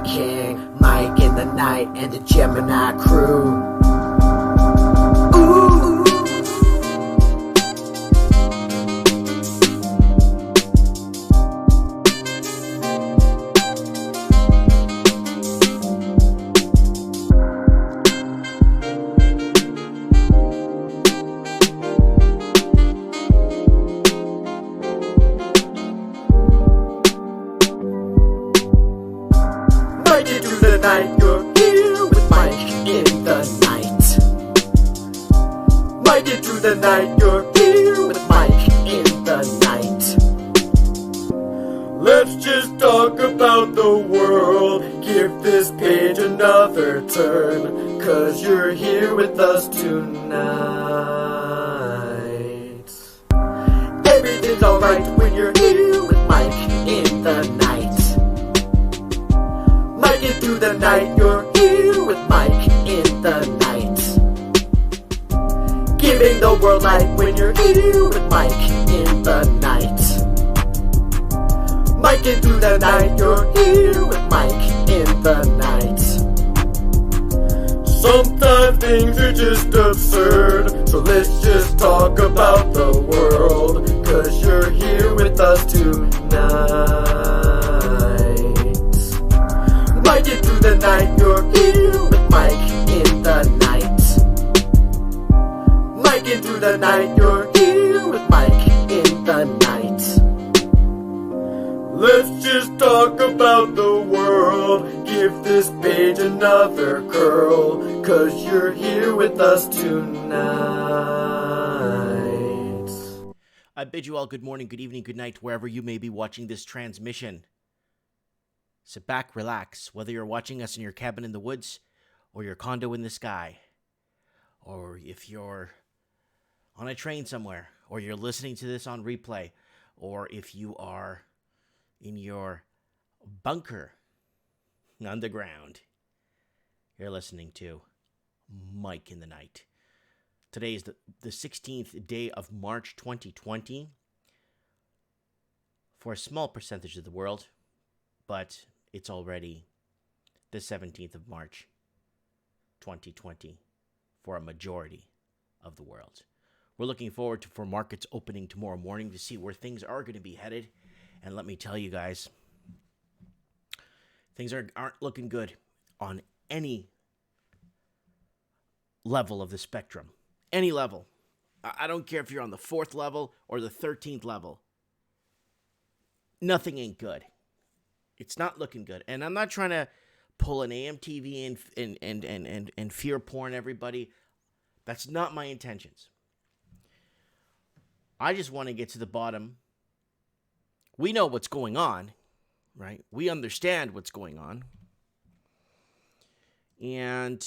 King, Mike in the night, and the Gemini crew. Ooh. Mike into the night, you're here with Mike in the night. Mike into the night, you're here with Mike in the night. Let's just talk about the world, give this page another turn, 'cause you're here with us tonight. Everything's alright when you're here with Mike in the night. Mike in through the night, you're here with Mike in the night. Giving the world light when you're here with Mike in the night. Mike in through the night, you're here with Mike in the night. Sometimes things are just absurd, so let's just talk about the world, 'cause you're here with us tonight. Mike in through the night, you're here with Mike in the night. Mike in through the night, you're here with Mike in the night. Let's just talk about the world, give this page another curl, 'cause you're here with us tonight. I bid you all good morning, good evening, good night, wherever you may be watching this transmission. Sit back, relax, whether you're watching us in your cabin in the woods or your condo in the sky, or if you're on a train somewhere, or you're listening to this on replay, or if you are in your bunker underground, you're listening to Mike in the Night. Today is the 16th day of March 2020 for a small percentage of the world, but it's already the 17th of March 2020 for a majority of the world. We're looking forward for markets opening tomorrow morning to see where things are going to be headed. And let me tell you guys, things aren't looking good on any level of the spectrum. Any level. I don't care if you're on the 4th level or the 13th level. Nothing ain't good. It's not looking good. And I'm not trying to pull an AMTV and fear porn everybody. That's not my intentions. I just want to get to the bottom. We know what's going on, right? We understand what's going on. And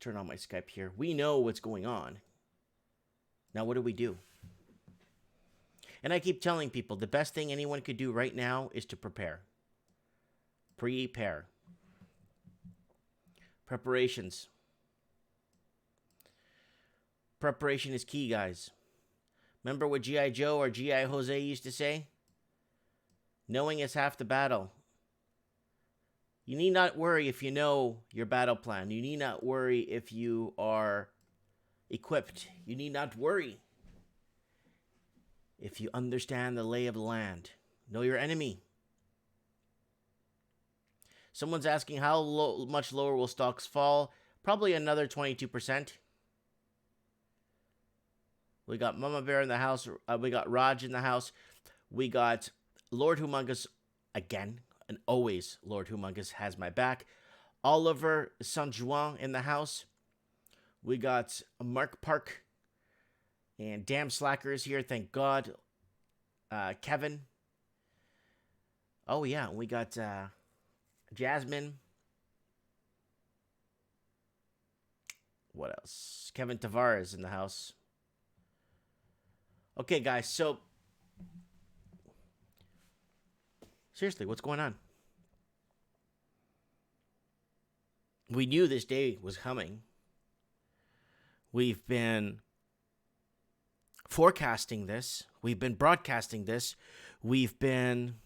turn on my Skype here. We know what's going on. Now, what do? And I keep telling people the best thing anyone could do right now is to prepare. Prepare. Preparations. Preparation is key, guys. Remember what G.I. Joe or G.I. Jose used to say? Knowing is half the battle. You need not worry if you know your battle plan. You need not worry if you are equipped. You need not worry if you understand the lay of the land. Know your enemy. Someone's asking how much lower will stocks fall? Probably another 22%. We got Mama Bear in the house. We got Raj in the house. We got Lord Humongous again. And always Lord Humongous has my back. Oliver San Juan in the house. We got Mark Park. And Damn Slacker is here. Thank God. Kevin. Oh, yeah. We got Jasmine. What else? Kevin Tavares in the house. Okay, guys, so seriously, what's going on? We knew this day was coming. We've been forecasting this. We've been broadcasting this. We've been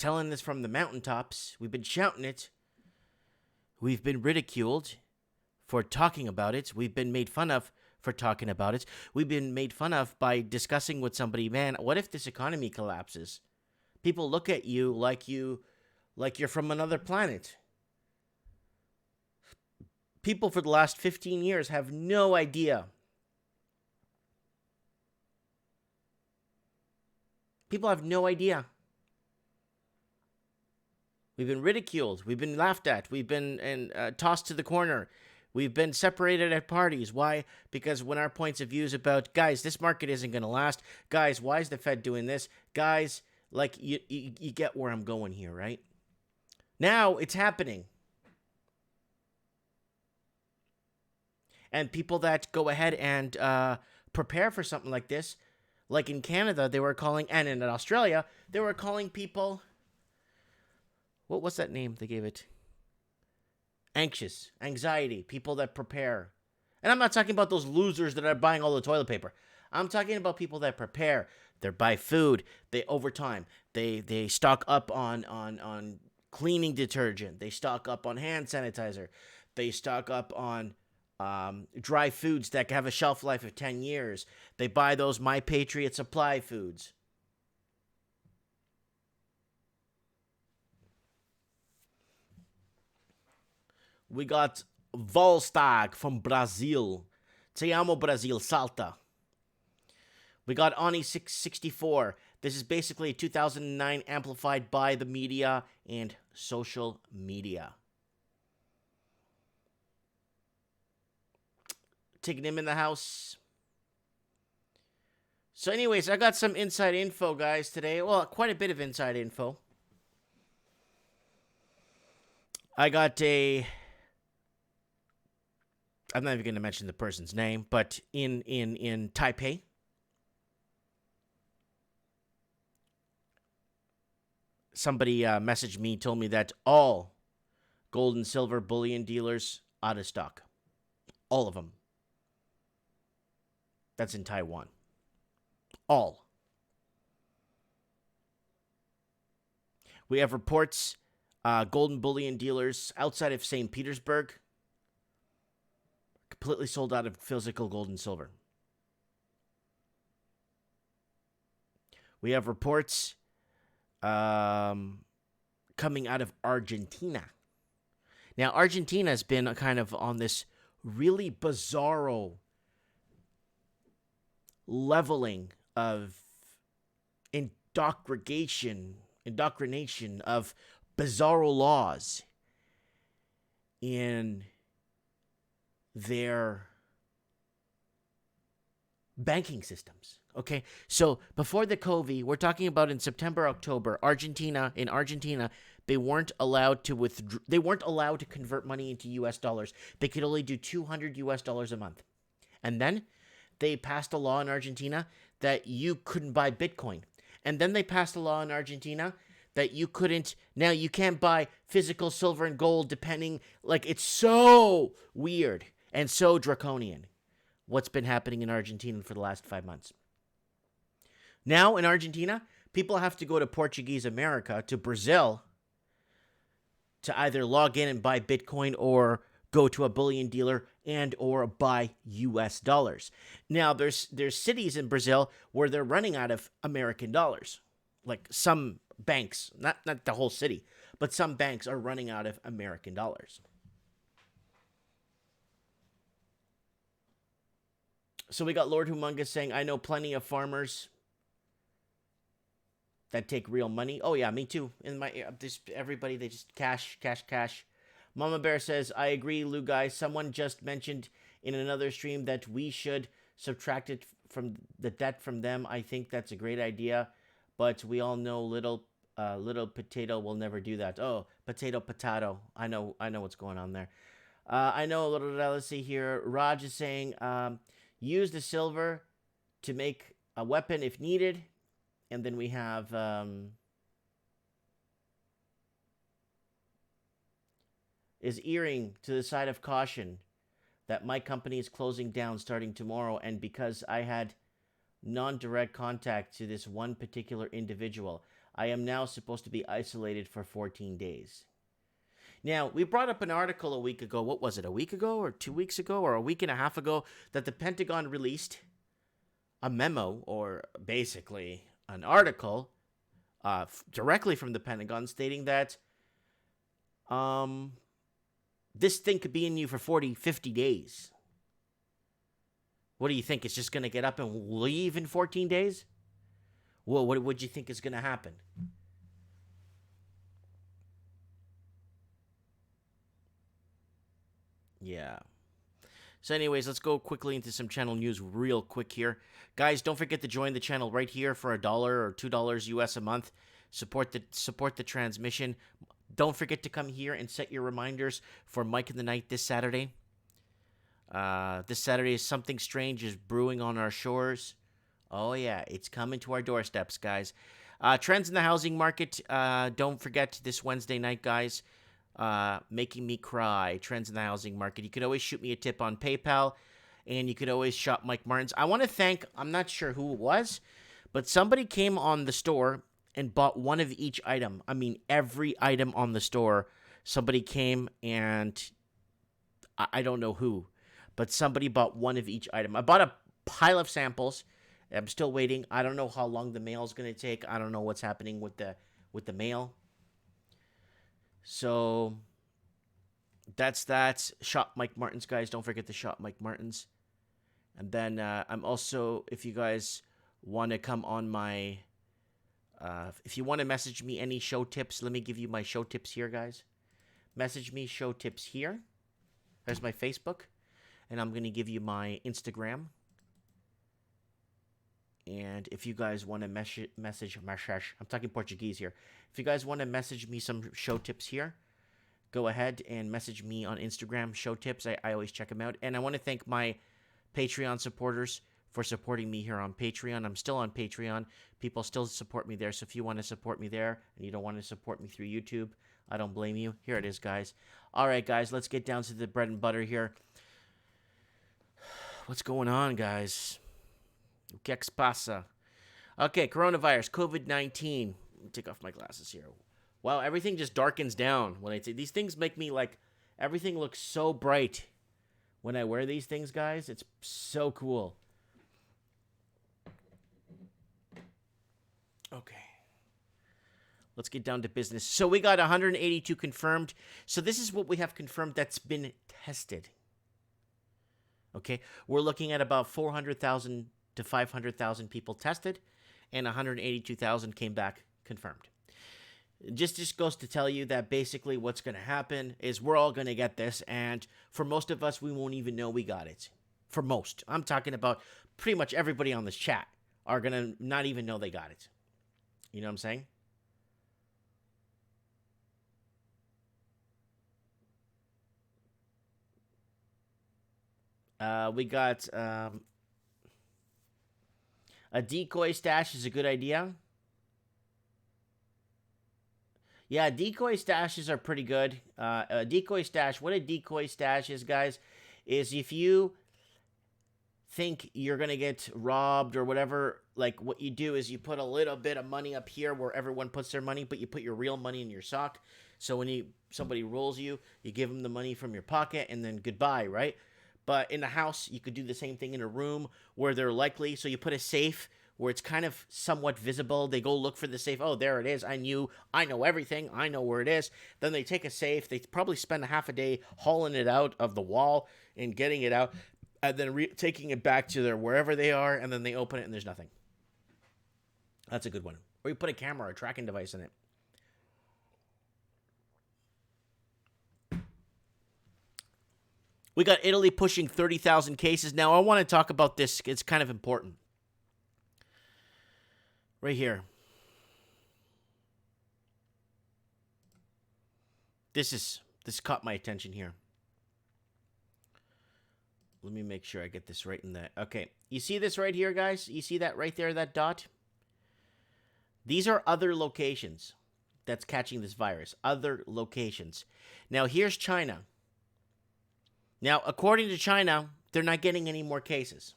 telling this from the mountaintops. We've been shouting it. We've been ridiculed for talking about it. We've been made fun of for talking about it. We've been made fun of by discussing with somebody, man, what if this economy collapses? People look at you like you're from another planet. People for the last 15 years have no idea. People have no idea. We've been ridiculed. We've been laughed at. We've been tossed to the corner. We've been separated at parties. Why? Because when our points of view is about, guys, this market isn't going to last. Guys, why is the Fed doing this? Guys, like, you get where I'm going here, right? Now it's happening. And people that go ahead and prepare for something like this, like in Canada, they were calling, and in Australia, they were calling people, what's that name they gave it? Anxious, anxiety, people that prepare. And I'm not talking about those losers that are buying all the toilet paper. I'm talking about people that prepare. They buy food. They overtime. They stock up on cleaning detergent. They stock up on hand sanitizer. They stock up on dry foods that have a shelf life of 10 years. They buy those My Patriot Supply foods. We got Volstag from Brazil. Te amo Brazil, salta. We got Ani 664. This is basically 2009 amplified by the media and social media. Taking him in the house. So anyways, I got some inside info, guys, today. Well, quite a bit of inside info. I got I'm not even going to mention the person's name, but in Taipei, somebody messaged me, told me that all gold and silver bullion dealers out of stock. All of them. That's in Taiwan. All. We have reports, gold and bullion dealers outside of St. Petersburg completely sold out of physical gold and silver. We have reports coming out of Argentina. Now, Argentina has been kind of on this really bizarro leveling of indoctrination of bizarro laws in their banking systems. Okay, so before the COVID, we're talking about in September, October, in Argentina, they weren't allowed to they weren't allowed to convert money into US dollars. They could only do $200 a month. And then they passed a law in Argentina that you couldn't buy Bitcoin. And then they passed a law in Argentina that you can't buy physical silver and gold depending, like, it's so weird and so draconian what's been happening in Argentina for the last 5 months. Now in Argentina, people have to go to Portuguese America, to Brazil, to either log in and buy Bitcoin or go to a bullion dealer and or buy US dollars. Now there's cities in Brazil where they're running out of American dollars. Like some banks, not the whole city, but some banks are running out of American dollars. So we got Lord Humongous saying, I know plenty of farmers that take real money. Oh yeah, me too. In my everybody, they just cash. Mama Bear says, I agree, Lou guys. Someone just mentioned in another stream that we should subtract it from the debt from them. I think that's a great idea, but we all know little potato will never do that. Oh, potato. I know what's going on there. I know a little. Let's see here. Raj is saying, use the silver to make a weapon if needed. And then we have is earring to the side of caution that my company is closing down starting tomorrow. And because I had non-direct contact to this one particular individual, I am now supposed to be isolated for 14 days. Now, we brought up an article a week ago. What was it, a week ago or 2 weeks ago or a week and a half ago that the Pentagon released a memo, or basically an article directly from the Pentagon stating that this thing could be in you for 40, 50 days. What do you think? It's just going to get up and leave in 14 days? Well, what would you think is going to happen? Yeah. So anyways, let's go quickly into some channel news real quick here. Guys, don't forget to join the channel right here for $1 or $2 US a month. Support the transmission. Don't forget to come here and set your reminders for Mike in the Night this Saturday. This Saturday is something strange is brewing on our shores. Oh yeah, it's coming to our doorsteps, guys. Trends in the housing market. Don't forget this Wednesday night, guys. Making me cry. Trends in the housing market. You could always shoot me a tip on PayPal, and you could always shop Mike Martins. I want to thank, I'm not sure who it was, but somebody came on the store and bought one of each item. I mean, every item on the store. Somebody came and I don't know who, but somebody bought one of each item. I bought a pile of samples. I'm still waiting. I don't know how long the mail is going to take. I don't know what's happening with the mail. So that's that. Shop Mike Martins, guys. Don't forget to shop Mike Martins. And then I'm also, if you guys want to come on my, if you want to message me any show tips, let me give you my show tips here, guys. Message me show tips here. There's my Facebook. And I'm going to give you my Instagram. And if you guys want to message, I'm talking Portuguese here. If you guys want to message me some show tips here, go ahead and message me on Instagram, show tips. I always check them out. And I want to thank my Patreon supporters for supporting me here on Patreon. I'm still on Patreon. People still support me there. So if you want to support me there and you don't want to support me through YouTube, I don't blame you. Here it is, guys. All right, guys, let's get down to the bread and butter here. What's going on, guys? ¿Qué pasa? Okay, coronavirus, COVID-19. Let me take off my glasses here. Wow, everything just darkens down when I say these things. Make me like everything looks so bright when I wear these things, guys. It's so cool. Okay. Let's get down to business. So we got 182 confirmed. So this is what we have confirmed that's been tested. Okay, we're looking at about 400,000 to 500,000 people tested, and 182,000 came back confirmed. Just goes to tell you that basically what's going to happen is we're all going to get this, and for most of us, we won't even know we got it. For most. I'm talking about pretty much everybody on this chat are going to not even know they got it. You know what I'm saying? We got a decoy stash is a good idea. Yeah, decoy stashes are pretty good. A decoy stash, what a decoy stash is, guys, is if you think you're going to get robbed or whatever, like what you do is you put a little bit of money up here where everyone puts their money, but you put your real money in your sock. So when somebody rolls you, you give them the money from your pocket and then goodbye, right? But in the house, you could do the same thing in a room where they're likely. So you put a safe where it's kind of somewhat visible. They go look for the safe. Oh, there it is. I know everything. I know where it is. Then they take a safe. They probably spend a half a day hauling it out of the wall and getting it out, and then taking it back to wherever they are, and then they open it and there's nothing. That's a good one. Or you put a camera or a tracking device in it. We got Italy pushing 30,000 cases. Now, I want to talk about this. It's kind of important. Right here. This caught my attention here. Let me make sure I get this right in that. Okay. You see this right here, guys? You see that right there, that dot? These are other locations that's catching this virus. Other locations. Now, here's China. Now, according to China, they're not getting any more cases.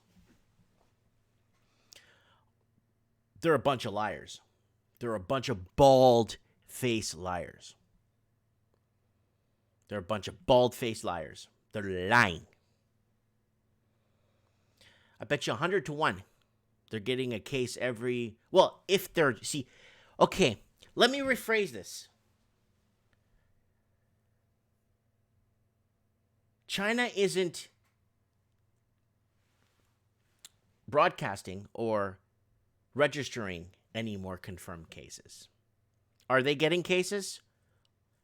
They're a bunch of liars. They're a bunch of bald-faced liars. They're a bunch of bald-faced liars. They're lying. I bet you 100 to 1. They're getting a case every... Well, if they're... See, okay, let me rephrase this. China isn't broadcasting or registering any more confirmed cases. Are they getting cases?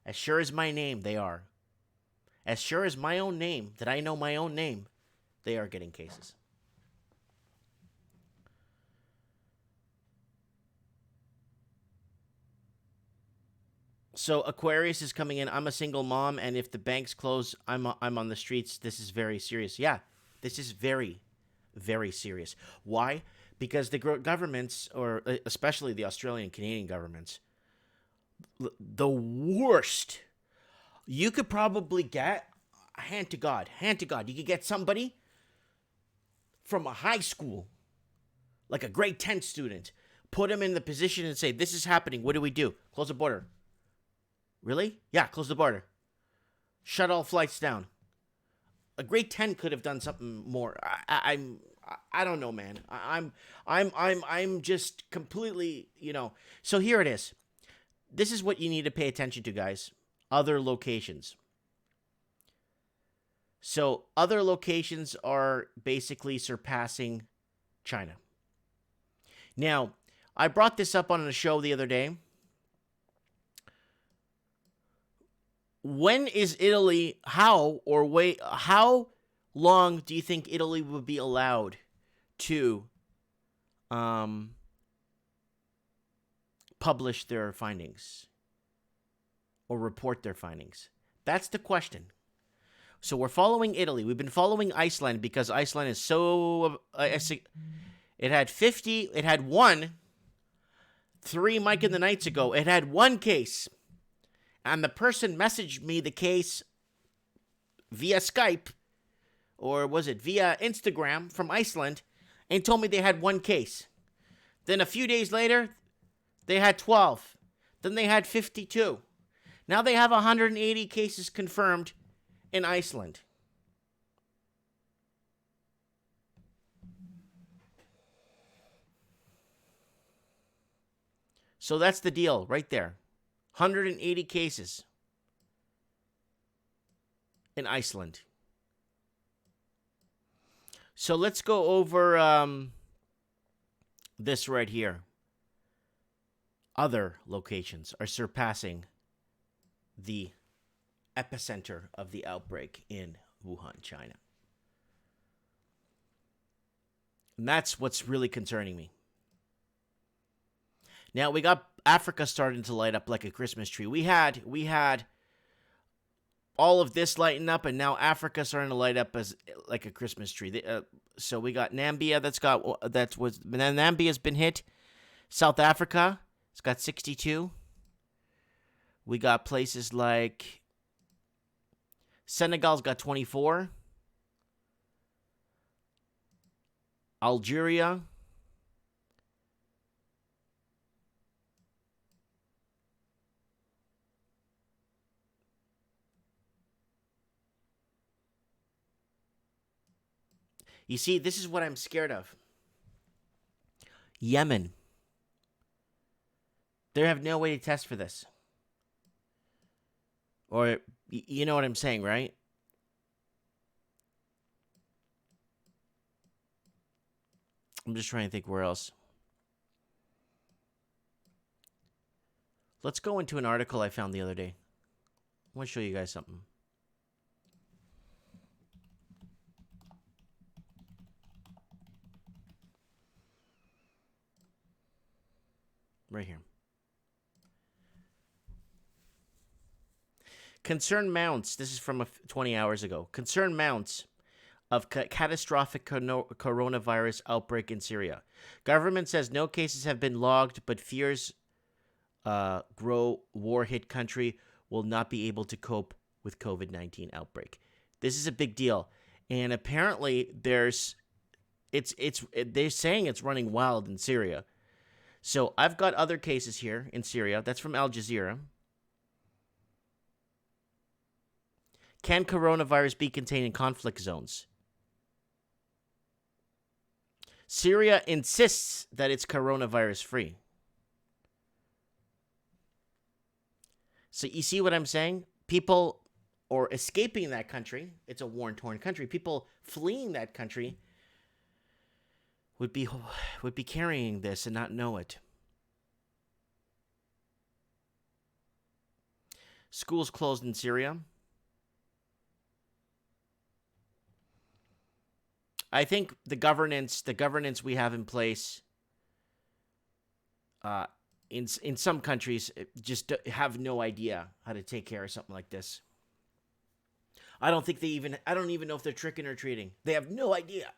As sure as my name, they are. As sure as my own name, that I know my own name, they are getting cases. So Aquarius is coming in. I'm a single mom, and if the banks close, I'm on the streets. This is very serious. Yeah, this is very, very serious. Why? Because the governments, or especially the Australian, Canadian governments, the worst. You could probably get, hand to God, you could get somebody from a high school, like a grade 10 student, put him in the position and say, this is happening. What do we do? Close the border. Really? Yeah, close the border. Shut all flights down. A grade 10 could have done something more. I don't know, man. I'm just completely, So here it is. This is what you need to pay attention to, guys. Other locations. So other locations are basically surpassing China. Now, I brought this up on a show the other day. When is Italy, how long do you think Italy would be allowed to publish their findings or report their findings? That's the question. So we're following Italy. We've been following Iceland because Iceland is so... it had 50... It had 3 Mike in the Nights ago. It had 1 case. And the person messaged me the case via Skype, or was it via Instagram from Iceland, and told me they had 1 case. Then a few days later, they had 12. Then they had 52. Now they have 180 cases confirmed in Iceland. So that's the deal right there. 180 cases in Iceland. So let's go over this right here. Other locations are surpassing the epicenter of the outbreak in Wuhan, China. And that's what's really concerning me. Now we got Africa starting to light up like a Christmas tree. We had all of this lighting up, and now Africa starting to light up as like a Christmas tree. So we got Namibia. Namibia's been hit. South Africa, it's got 62. We got places like Senegal's got 24. Algeria. You see, this is what I'm scared of. Yemen. They have no way to test for this. Or, you know what I'm saying, right? I'm just trying to think where else. Let's go into an article I found the other day. I want to show you guys something. Right here. Concern mounts. This is from 20 hours ago. Concern mounts of catastrophic coronavirus outbreak in Syria. Government says no cases have been logged, but fears grow. War-hit country will not be able to cope with COVID-19 outbreak. This is a big deal, and apparently they're saying it's running wild in Syria. So I've got other cases here in Syria. That's from Al Jazeera. Can coronavirus be contained in conflict zones? Syria insists that it's coronavirus free. So you see what I'm saying? People or escaping that country, it's a war-torn country. People fleeing that country would be carrying this and not know it. Schools closed in Syria. I think the governance we have in place in some countries just have no idea how to take care of something like this. I don't even know if they're tricking or treating. They have no idea.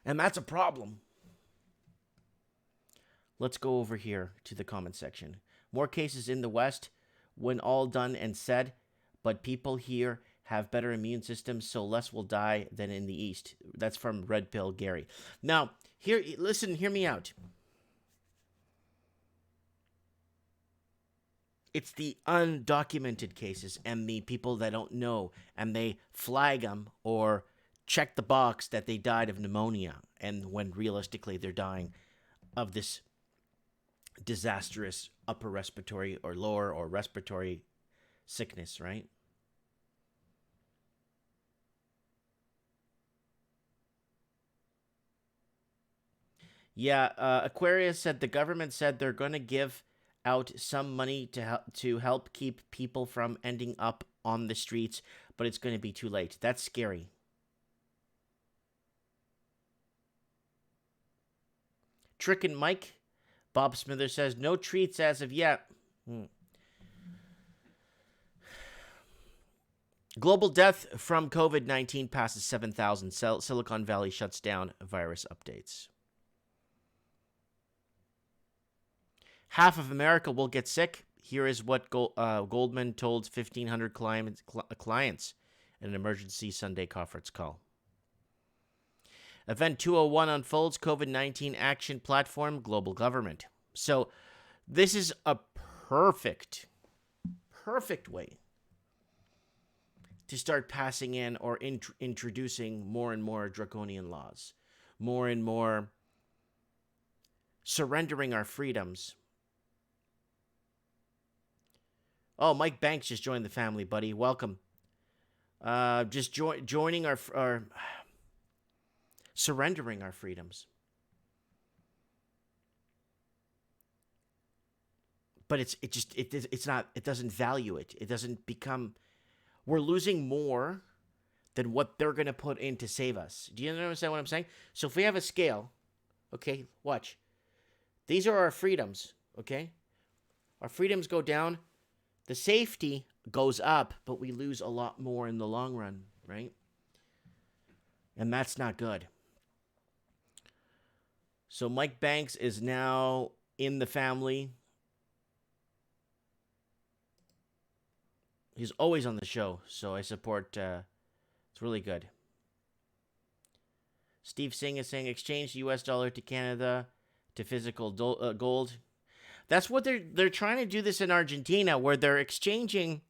And that's a problem. Let's go over here to the comment section. More cases in the West when all done and said, but people here have better immune systems, so less will die than in the East. That's from Red Pill Gary. Now, hear me out. It's the undocumented cases and the people that don't know, and they flag them or check the box that they died of pneumonia, and when realistically they're dying of this disastrous upper respiratory or lower or respiratory sickness, right? Yeah, Aquarius said the government said they're going to give out some money to help keep people from ending up on the streets, but it's going to be too late. That's scary. Trick and Mike, Bob Smithers says no treats as of yet. Global death from COVID-19 passes 7,000. Silicon Valley shuts down virus updates. Half of America will get sick. Here is what Goldman told 1,500 clients in an emergency Sunday conference call. Event 201 unfolds COVID-19 action platform, global government. So this is a perfect way to start passing in or introducing more and more draconian laws, more and more surrendering our freedoms. Oh, Mike Banks just joined the family, buddy. Welcome. Just joining our surrendering our freedoms. But it doesn't value it. It doesn't become. We're losing more than what they're going to put in to save us. Do you understand what I'm saying? So if we have a scale, okay, watch. These are our freedoms, okay? Our freedoms go down. The safety goes up, but we lose a lot more in the long run, right? And that's not good. So Mike Banks is now in the family. He's always on the show, so I support. It's really good. Steve Singh is saying exchange the U.S. dollar to Canada to physical gold. That's what they're trying to do this in Argentina, where they're exchanging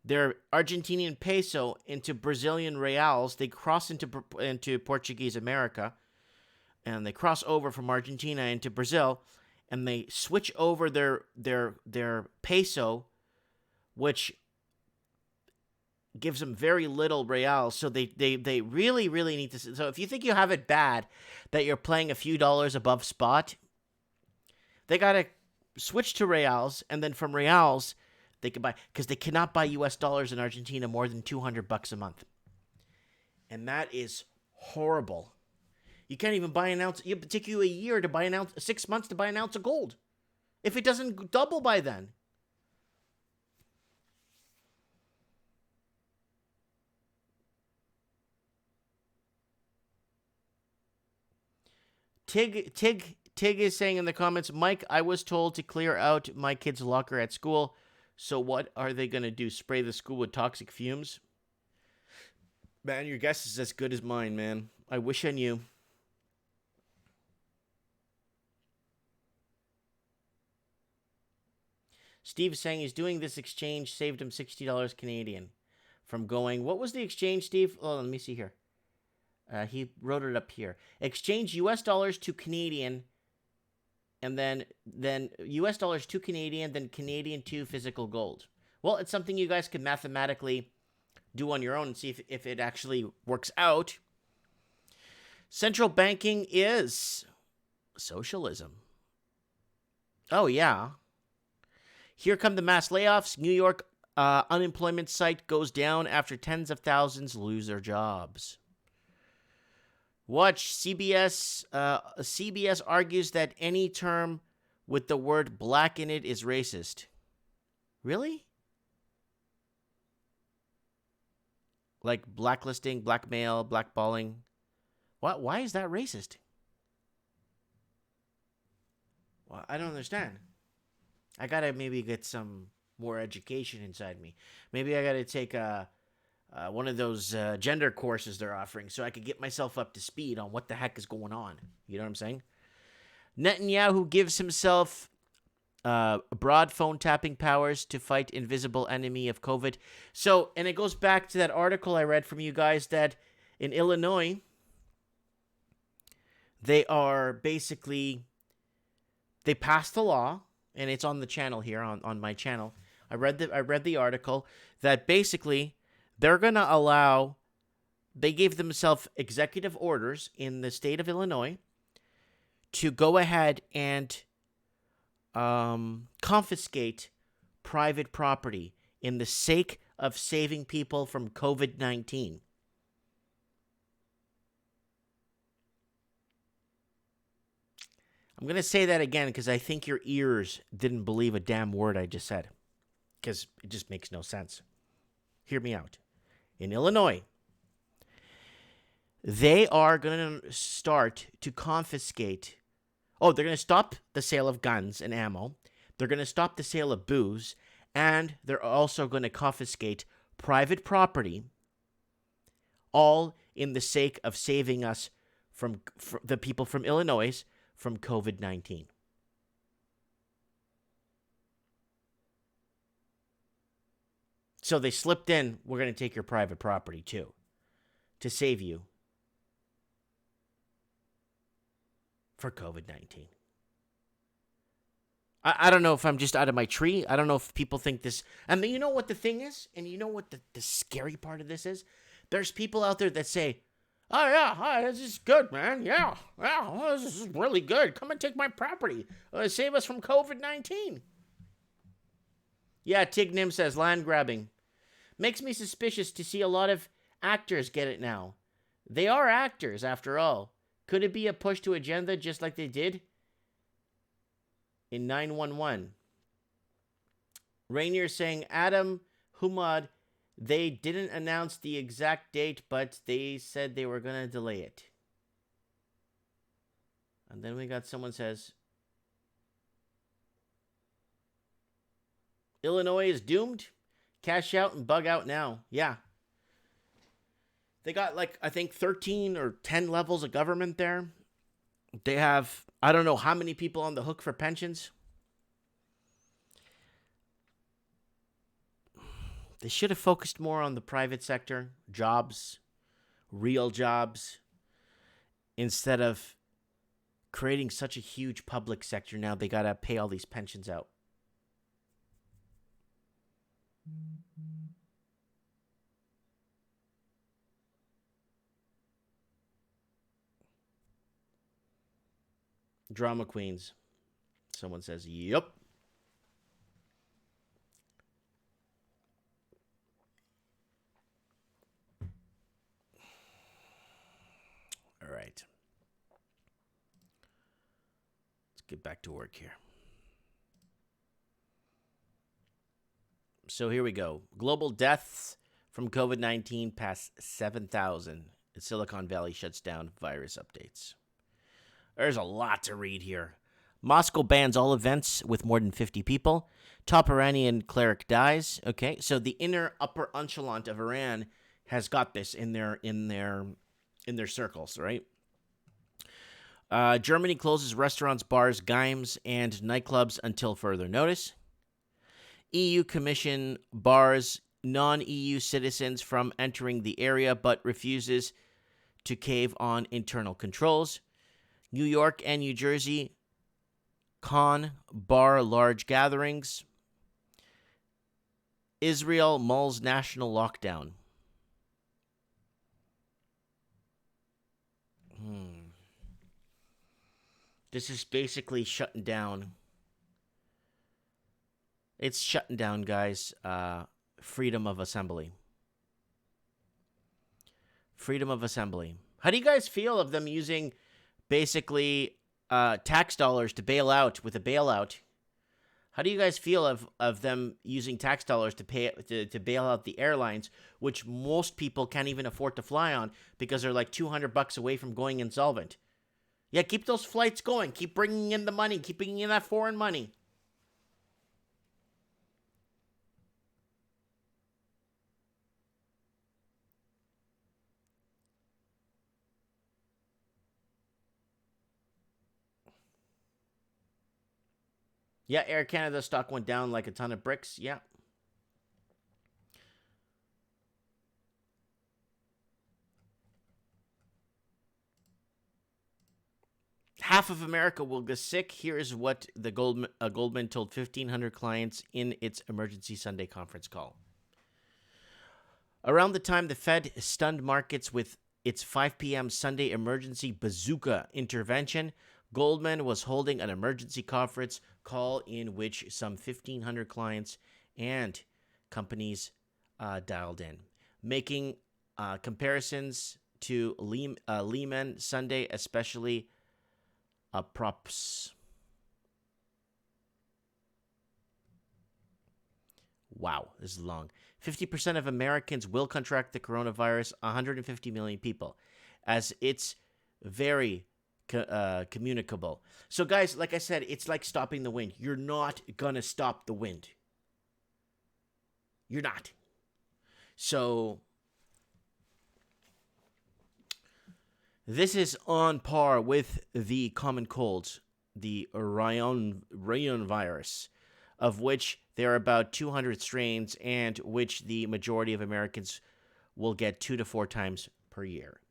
their Argentinian peso into Brazilian reals. They cross into Portuguese America, and they cross over from Argentina into Brazil, and they switch over their peso, which gives them very little reals. So they really, really need to. So if you think you have it bad, that you're playing a few dollars above spot, they got to switch to reals, and then from reals, they can buy, because they cannot buy U.S. dollars in Argentina more than $200 a month. And that is horrible. You can't even buy an ounce. It take you a year to buy an ounce, 6 months to buy an ounce of gold, if it doesn't double by then. Tig is saying in the comments, Mike, I was told to clear out my kid's locker at school. So what are they going to do? Spray the school with toxic fumes? Man, your guess is as good as mine, man. I wish I knew. Steve's saying he's doing this exchange, saved him $60 Canadian from going. What was the exchange, Steve? Oh, let me see here. He wrote it up here. Exchange US dollars to Canadian, and then US dollars to Canadian, then Canadian to physical gold. Well, it's something you guys can mathematically do on your own and see if it actually works out. Central banking is socialism. Oh, yeah. Here come the mass layoffs. New York unemployment site goes down after tens of thousands lose their jobs. Watch CBS. CBS argues that any term with the word black in it is racist. Really? Like blacklisting, blackmail, blackballing. What? Why is that racist? Well, I don't understand. I gotta maybe get some more education inside me. Maybe I gotta take one of those gender courses they're offering so I could get myself up to speed on what the heck is going on. You know what I'm saying? Netanyahu gives himself broad phone tapping powers to fight invisible enemy of COVID. So, and it goes back to that article I read from you guys that in Illinois, they are basically, they passed a law, and it's on the channel here, on my channel. I read the article that basically they're going to allow, they gave themselves executive orders in the state of Illinois to go ahead and confiscate private property in the sake of saving people from COVID-19. I'm going to say that again because I think your ears didn't believe a damn word I just said, because it just makes no sense. Hear me out. In Illinois, they are going to start to confiscate. Oh, they're going to stop the sale of guns and ammo. They're going to stop the sale of booze. And they're also going to confiscate private property, all in the sake of saving us from the people from Illinois from COVID-19. So they slipped in, we're going to take your private property too, to save you for COVID-19. I don't know if I'm just out of my tree. I don't know if people think this. I mean, you know what the thing is? And you know what the scary part of this is? There's people out there that say, oh, yeah, hi, this is good, man. Yeah, this is really good. Come and take my property. Save us from COVID-19. Yeah, Tig Nim says, land grabbing. Makes me suspicious to see a lot of actors get it now. They are actors, after all. Could it be a push to agenda just like they did in 911? Rainier saying, Adam Humad, they didn't announce the exact date, but they said they were going to delay it. And then we got someone says, Illinois is doomed. Cash out and bug out now. Yeah. They got like, I think 13 or 10 levels of government there. They have, I don't know how many people on the hook for pensions. They should have focused more on the private sector, jobs, real jobs, instead of creating such a huge public sector. Now they got to pay all these pensions out. Drama queens. Someone says, yep. All right. Let's get back to work here. So here we go. Global deaths from COVID-19 past 7,000. Silicon Valley shuts down virus updates. There's a lot to read here. Moscow bans all events with more than 50 people. Top Iranian cleric dies. Okay, so the upper echelon of Iran has got this in their circles, right? Germany closes restaurants, bars, games, and nightclubs until further notice. EU Commission bars non-EU citizens from entering the area but refuses to cave on internal controls. New York and New Jersey bar large gatherings. Israel mulls national lockdown. This is basically shutting down. It's shutting down, guys. Freedom of assembly. Freedom of assembly. How do you guys feel of them using basically tax dollars to bail out with a bailout? How do you guys feel of them using tax dollars to bail out the airlines, which most people can't even afford to fly on because they're like $200 away from going insolvent? Yeah, keep those flights going. Keep bringing in the money. Keep bringing in that foreign money. Yeah, Air Canada stock went down like a ton of bricks. Yeah. Half of America will get sick. Here is what the Goldman told 1,500 clients in its emergency Sunday conference call. Around the time the Fed stunned markets with its 5 p.m. Sunday emergency bazooka intervention, Goldman was holding an emergency conference call in which some 1,500 clients and companies dialed in, making comparisons to Lehman Sunday, especially props. Wow, this is long. 50% of Americans will contract the coronavirus, 150 million people, as it's very communicable. So, guys, like I said, it's like stopping the wind. You're not going to stop the wind. You're not. So, this is on par with the common colds, the Rhino virus, of which there are about 200 strains and which the majority of Americans will get 2 to 4 times per year.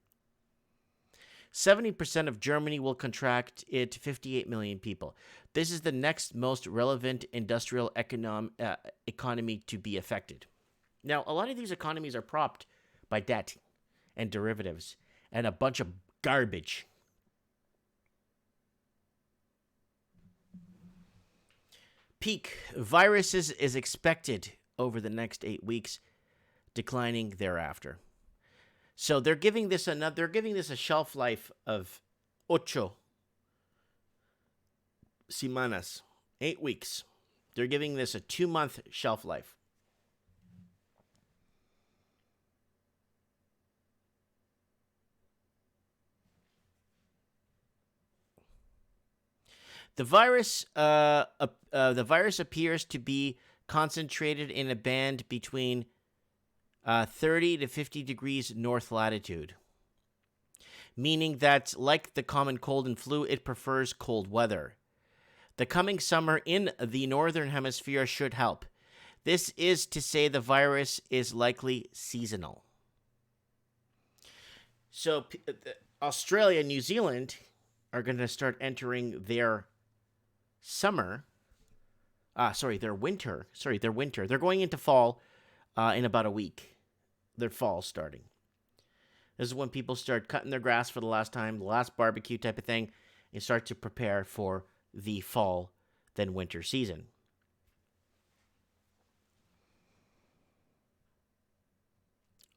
70% of Germany will contract it, 58 million people. This is the next most relevant industrial economy to be affected. Now, a lot of these economies are propped by debt and derivatives and a bunch of garbage. Peak viruses is expected over the next 8 weeks, declining thereafter. So they're giving this a shelf life of 8 semanas, 8 weeks. They're giving this a 2-month shelf life. The virus appears to be concentrated in a band between 30 to 50 degrees north latitude, meaning that, like the common cold and flu, it prefers cold weather. The coming summer in the northern hemisphere should help. This is to say the virus is likely seasonal. So Australia and New Zealand are going to start entering their summer. Their winter. They're going into fall in about a week. Their fall starting. This is when people start cutting their grass for the last time, the last barbecue type of thing, and start to prepare for the fall, then winter season.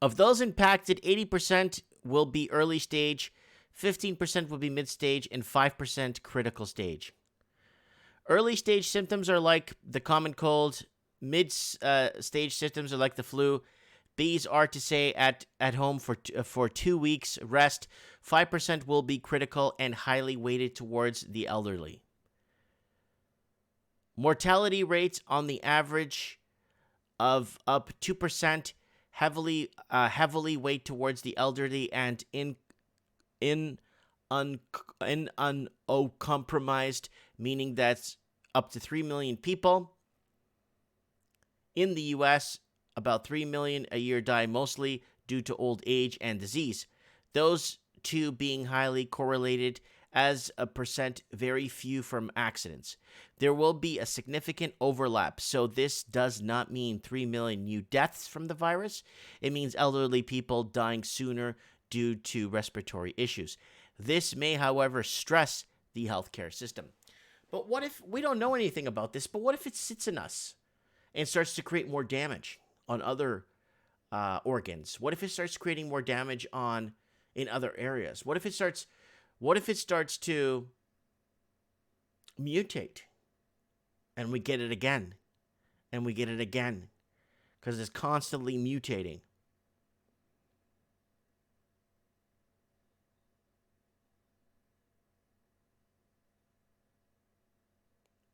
Of those impacted, 80% will be early stage, 15% will be mid stage, and 5% critical stage. Early stage symptoms are like the common cold. Mid stage symptoms are like the flu. These are to say at home for 2 weeks rest. 5% will be critical and highly weighted towards the elderly. Mortality rates on the average of up 2% heavily weight towards the elderly and uncompromised, meaning that's up to 3 million people. In the US, about 3 million a year die mostly due to old age and disease. Those two being highly correlated as a percent, very few from accidents. There will be a significant overlap, so this does not mean 3 million new deaths from the virus. It means elderly people dying sooner due to respiratory issues. This may, however, stress the healthcare system. But what if we don't know anything about this? But what if it sits in us and starts to create more damage on other organs? What if it starts creating more damage in other areas? What if it starts to mutate and we get it again and we get it again because it's constantly mutating?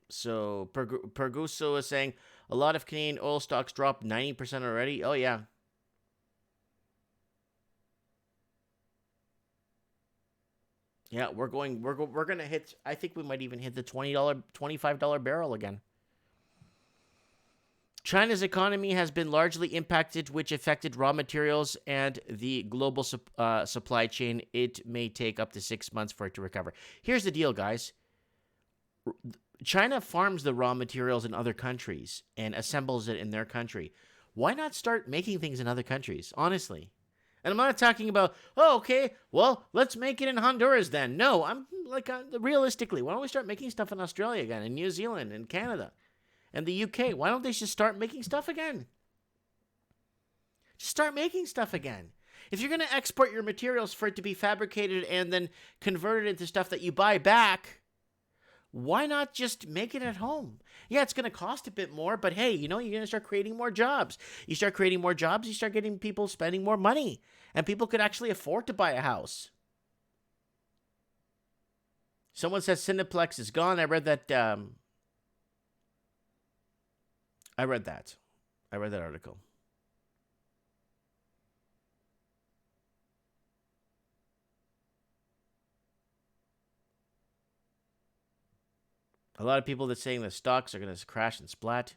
So Perguso is saying a lot of Canadian oil stocks dropped 90% already. Oh yeah. Yeah, we're going to hit, I think we might even hit the $20 $25 barrel again. China's economy has been largely impacted, which affected raw materials and the global supply chain. It may take up to 6 months for it to recover. Here's the deal, guys. China farms the raw materials in other countries and assembles it in their country. Why not start making things in other countries, honestly? And I'm not talking about, oh, okay, well, let's make it in Honduras then. No, I'm like, realistically, why don't we start making stuff in Australia again, and New Zealand, and Canada, and the UK? Why don't they just start making stuff again? Just start making stuff again. If you're going to export your materials for it to be fabricated and then converted into stuff that you buy back, why not just make it at home? Yeah, it's going to cost a bit more, but hey, you're going to start creating more jobs. You start creating more jobs, you start getting people spending more money, and people could actually afford to buy a house. Someone says Cineplex is gone. I read that. I read that article. A lot of people that saying the stocks are going to crash and splat.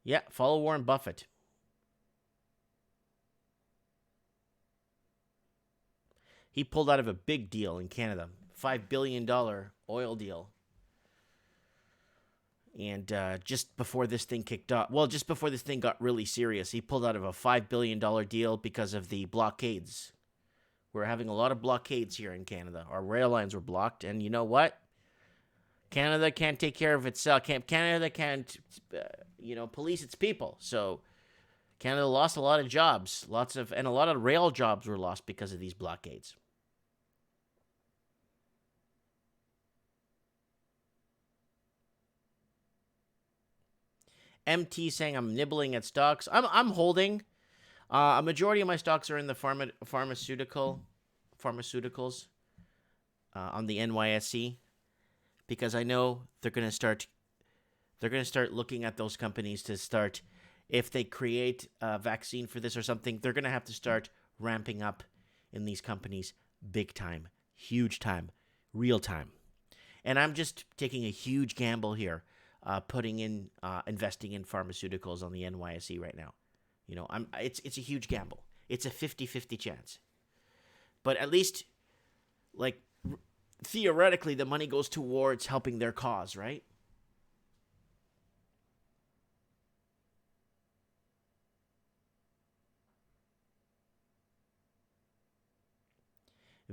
Yeah, follow Warren Buffett. He pulled out of a big deal in Canada, $5 billion oil deal. And just before this thing kicked off, just before this thing got really serious, he pulled out of a $5 billion deal because of the blockades. We're having a lot of blockades here in Canada. Our rail lines were blocked, and you know what? Canada can't take care of itself. Canada can't, police its people. So Canada lost a lot of jobs, and a lot of rail jobs were lost because of these blockades. MT saying I'm nibbling at stocks. I'm holding. A majority of my stocks are in the pharmaceuticals on the NYSE, because I know they're going to start looking at those companies to start, if they create a vaccine for this or something, they're going to have to start ramping up in these companies big time, huge time, real time. And I'm just taking a huge gamble here, investing in pharmaceuticals on the NYSE right now. It's a huge gamble. It's a 50-50 chance. But at least, like, theoretically, the money goes towards helping their cause, right?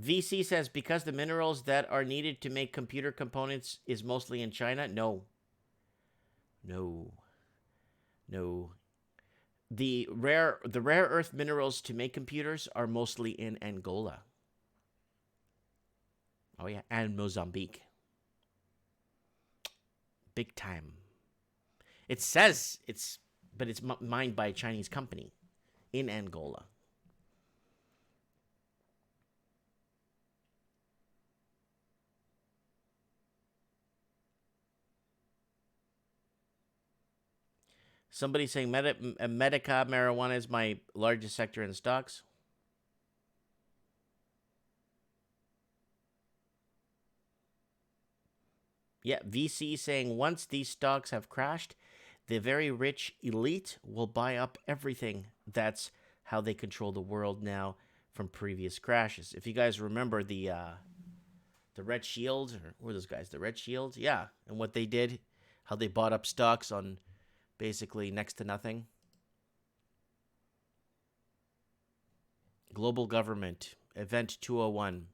VC says, because the minerals that are needed to make computer components is mostly in China? No. The rare earth minerals to make computers are mostly in Angola. Oh yeah, and Mozambique. Big time. It says it's mined by a Chinese company in Angola. Somebody saying Medica marijuana is my largest sector in stocks. Yeah, VC saying once these stocks have crashed, The very rich elite will buy up everything. That's how they control the world now from previous crashes. If you guys remember the Red Shield, or who are those guys? The Red Shield? Yeah. And what they did, how they bought up stocks on basically next to nothing. Global Government, Event 201.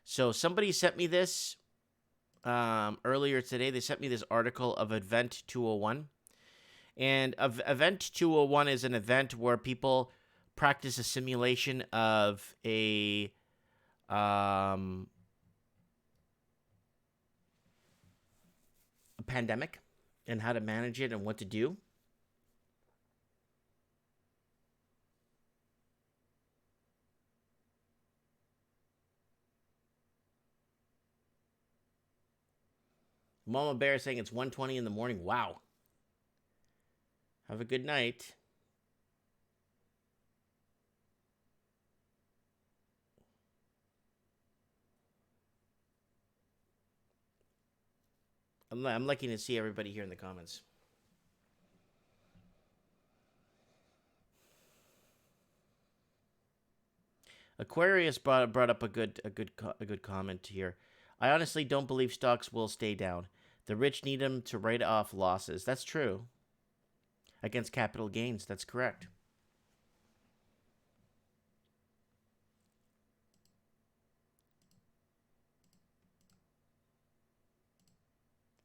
So somebody sent me this earlier today. They sent me this article of Event 201. And Event 201 is an event where people practice a simulation of a pandemic and how to manage it and what to do. Mama Bear saying it's 1:20 in the morning. Wow. Have a good night. I'm liking to see everybody here in the comments. Aquarius brought up a good comment here. I honestly don't believe stocks will stay down. The rich need them to write off losses. That's true. Against capital gains. That's correct.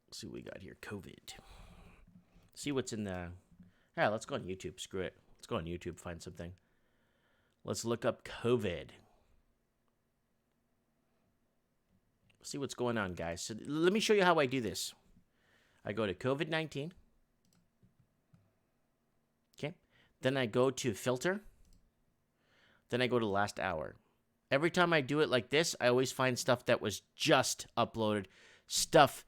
Let's see what we got here. COVID. See what's in the... Yeah, let's go on YouTube. Screw it. Let's go on YouTube, find something. Let's look up COVID. See what's going on, guys. So let me show you how I do this. I go to COVID-19. Okay. Then I go to filter. Then I go to last hour. Every time I do it like this, I always find stuff that was just uploaded. Stuff,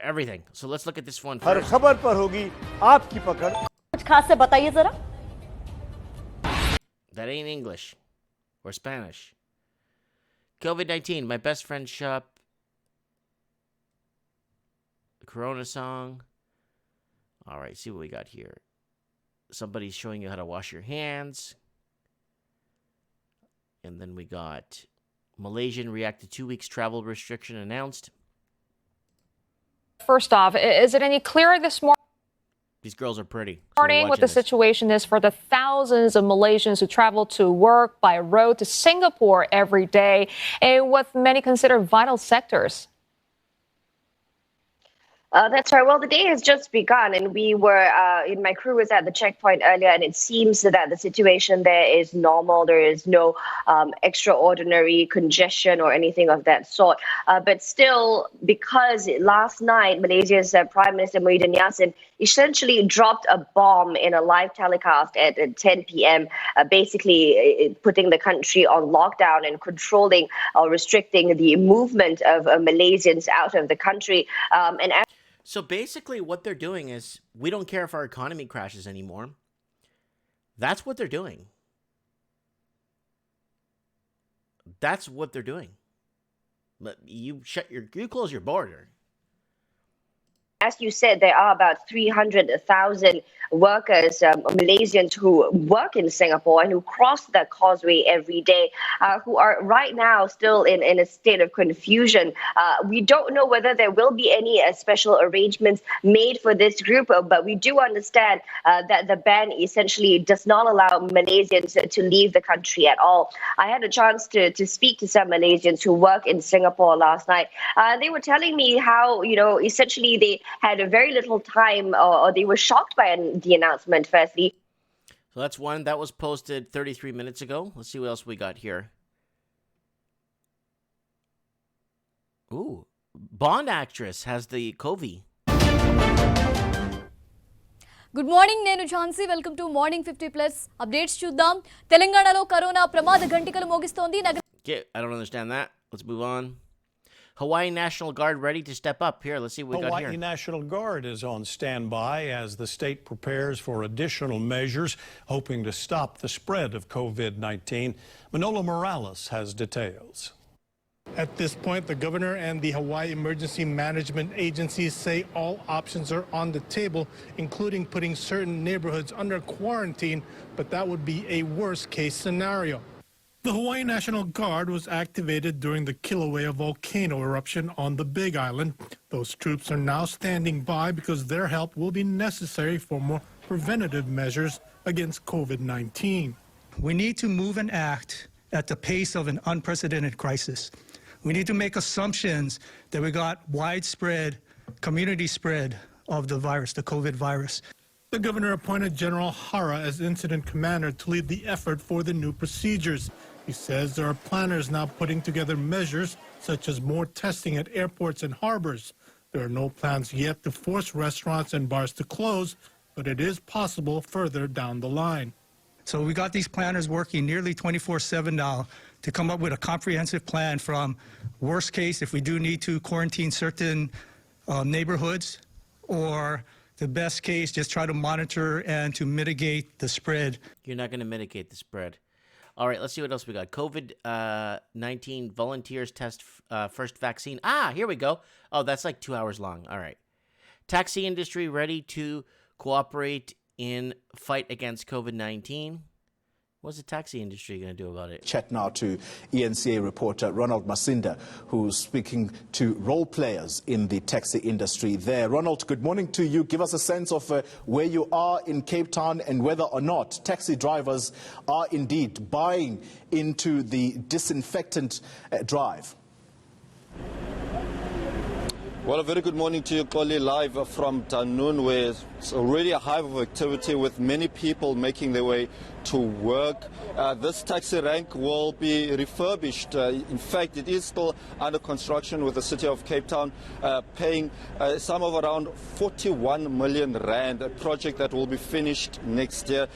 everything. So let's look at this one first. That ain't English or Spanish. COVID-19, my best friend's shop. The Corona song. All right, see what we got here. Somebody's showing you how to wash your hands. And then we got Malaysian react to 2 weeks travel restriction announced. First off, is it any clearer this morning? These girls are pretty. What the situation is for the thousands of Malaysians who travel to work by road to Singapore every day in what many consider vital sectors? That's right. Well, the day has just begun, and we were, my crew was at the checkpoint earlier, and it seems that the situation there is normal. There is no extraordinary congestion or anything of that sort. But still, because last night, Malaysia's Prime Minister Muhyiddin Yassin essentially dropped a bomb in a live telecast at 10 p.m., basically putting the country on lockdown and controlling or restricting the movement of Malaysians out of the country. So basically what they're doing is, we don't care if our economy crashes anymore. That's what they're doing. That's what they're doing. You close your border. As you said, there are about 300,000 workers, Malaysians who work in Singapore and who cross the causeway every day, who are right now still in a state of confusion. We don't know whether there will be any special arrangements made for this group, but we do understand that the ban essentially does not allow Malaysians to leave the country at all. I had a chance to speak to some Malaysians who work in Singapore last night. They were telling me how, essentially they had a very little time, or they were shocked by the announcement, firstly. So that's one that was posted 33 minutes ago. Let's see what else we got here. Ooh, Bond actress has the COVID. Good morning, నేను Jhansi. Welcome to morning 50+ updates చూద్దాం. తెలంగాణలో corona ప్రమాద గంటికలు మోగిస్తోంది. Okay, I don't understand that. Let's move on. Hawaii National Guard ready to step up. Here, let's see what we got here. Hawaii National Guard is on standby as the state prepares for additional measures, hoping to stop the spread of COVID-19. Manolo Morales has details. At this point, the governor and the Hawaii Emergency Management Agency say all options are on the table, including putting certain neighborhoods under quarantine, but that would be a worst-case scenario. The Hawaii National Guard was activated during the Kilauea volcano eruption on the Big Island. Those troops are now standing by because their help will be necessary for more preventative measures against COVID-19. We need to move and act at the pace of an unprecedented crisis. We need to make assumptions that we got widespread community spread of the virus, the COVID virus. The governor appointed General Hara as incident commander to lead the effort for the new procedures. He says there are planners now putting together measures such as more testing at airports and harbors. There are no plans yet to force restaurants and bars to close, but it is possible further down the line. So we got these planners working nearly 24/7 now to come up with a comprehensive plan from worst case, if we do need to quarantine certain neighborhoods, or the best case, just try to monitor and to mitigate the spread. You're not going to mitigate the spread. All right, let's see what else we got. COVID-19 volunteers test first vaccine. Here we go. Oh, that's like 2 hours long. All right. Taxi industry ready to cooperate in fight against COVID-19. What's the taxi industry going to do about it? Chat now to ENCA reporter Ronald Masinda, who's speaking to role players in the taxi industry there. Ronald, good morning to you. Give us a sense of where you are in Cape Town and whether or not taxi drivers are indeed buying into the disinfectant drive. Well, a very good morning to you, Koli, live from Danun, where it's already a hive of activity with many people making their way to work. This taxi rank will be refurbished. In fact, it is still under construction with the city of Cape Town paying a sum of around 41 million rand, a project that will be finished next year.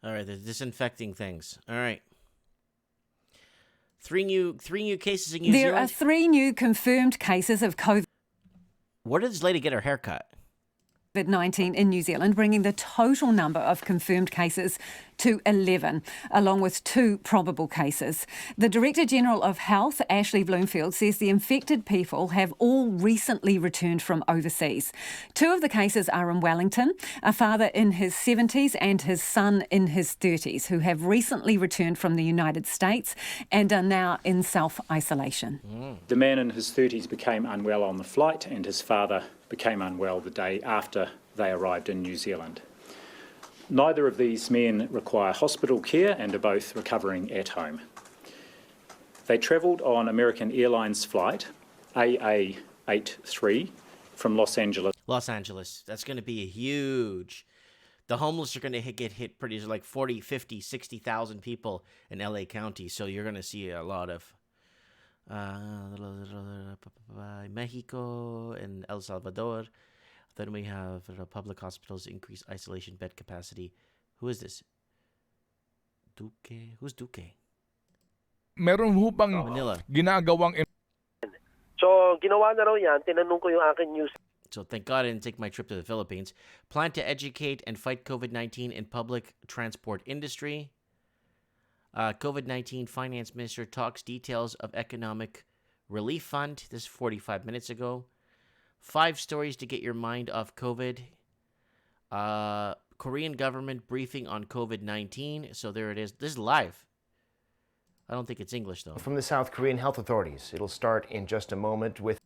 All right, they're disinfecting things. All right. Three new cases in New Zealand. There are 3 new confirmed cases of COVID. Where did this lady get her haircut? COVID-19 in New Zealand, bringing the total number of confirmed cases to 11, along with 2 probable cases. The Director General of Health, Ashley Bloomfield, says the infected people have all recently returned from overseas. 2 of the cases are in Wellington, a father in his 70s and his son in his 30s, who have recently returned from the United States and are now in self-isolation. The man in his 30s became unwell on the flight, and his father became unwell the day after they arrived in New Zealand. Neither of these men require hospital care and are both recovering at home. They travelled on American Airlines flight AA83 from Los Angeles. Los Angeles. That's going to be a huge... The homeless are going to get hit pretty... There's like 40, 50, 60,000 people in LA County, so you're going to see a lot of... Mexico and El Salvador. Then we have public hospitals increase isolation bed capacity. Who is this? Duque? Who's Duque? Meron ho bang Manila. ginagawang... So, ginawa na raw yan. Tinanong ko yung aking news. So thank God I didn't take my trip to the Philippines. Plan to educate and fight COVID-19 in public transport industry. COVID-19 finance minister talks details of economic relief fund. This is 45 minutes ago. 5 stories to get your mind off COVID. Korean government briefing on COVID-19. So there it is. This is live. I don't think it's English, though. From the South Korean health authorities. It'll start in just a moment with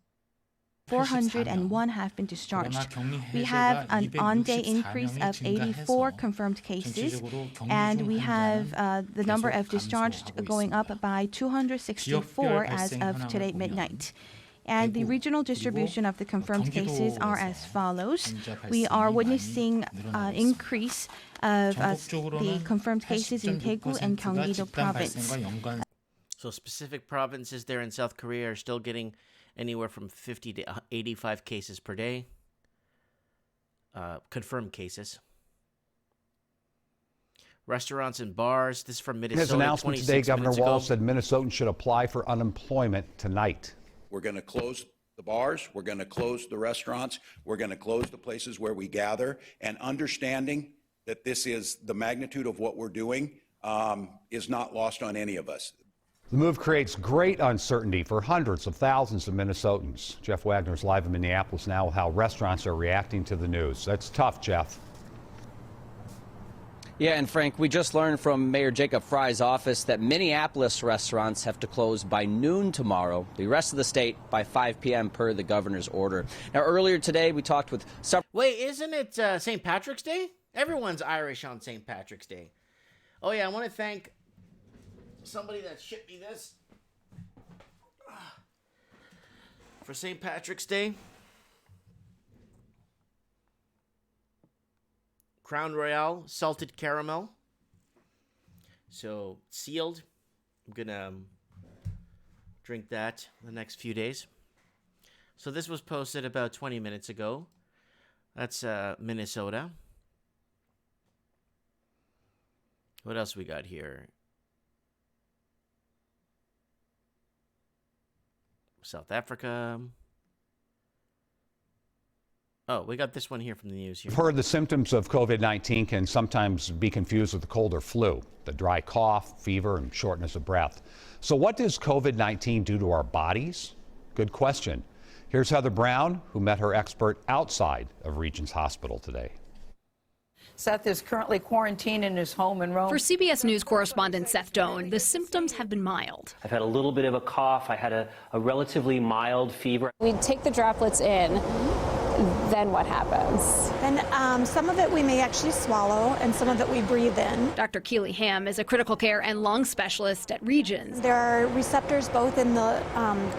401 have been discharged. We have an on-day increase of 84 confirmed cases, and we have the number of discharged going up by 264 as of today midnight. And the regional distribution of the confirmed cases are as follows. We are witnessing an increase of the confirmed cases in Daegu and Gyeonggi-do province. So specific provinces there in South Korea are still getting anywhere from 50 to 85 cases per day. Confirmed cases. Restaurants and bars. This is from Minnesota. In his announcement today, Governor Walz said Minnesotans should apply for unemployment tonight. We're going to close the bars. We're going to close the restaurants. We're going to close the places where we gather. And understanding that this is the magnitude of what we're doing is not lost on any of us. The move creates great uncertainty for hundreds of thousands of Minnesotans. Jeff Wagner's live in Minneapolis now with how restaurants are reacting to the news. That's tough, Jeff. Yeah, and Frank, we just learned from Mayor Jacob Fry's office that Minneapolis restaurants have to close by noon tomorrow, the rest of the state by 5 p.m. per the governor's order. Now, earlier today, we talked with several... Wait, isn't it St. Patrick's Day? Everyone's Irish on St. Patrick's Day. Oh, yeah, I want to thank somebody that shipped me this for St. Patrick's Day. Crown Royal salted caramel. So sealed. I'm gonna drink that the next few days. So this was posted about 20 minutes ago. That's Minnesota. What else we got here? South Africa. Oh, we got this one here from the news here. You've heard the symptoms of COVID-19 can sometimes be confused with the cold or flu, the dry cough, fever, and shortness of breath. So what does COVID-19 do to our bodies? Good question. Here's Heather Brown, who met her expert outside of Regents Hospital today. Seth is currently quarantined in his home in Rome. For CBS News correspondent Seth Doan, the symptoms have been mild. I've had a little bit of a cough. I had a relatively mild fever. We take the droplets in. Then what happens? Then some of it we may actually swallow, and some of it we breathe in. Dr. Keely Ham is a critical care and lung specialist at Regents. There are receptors both in the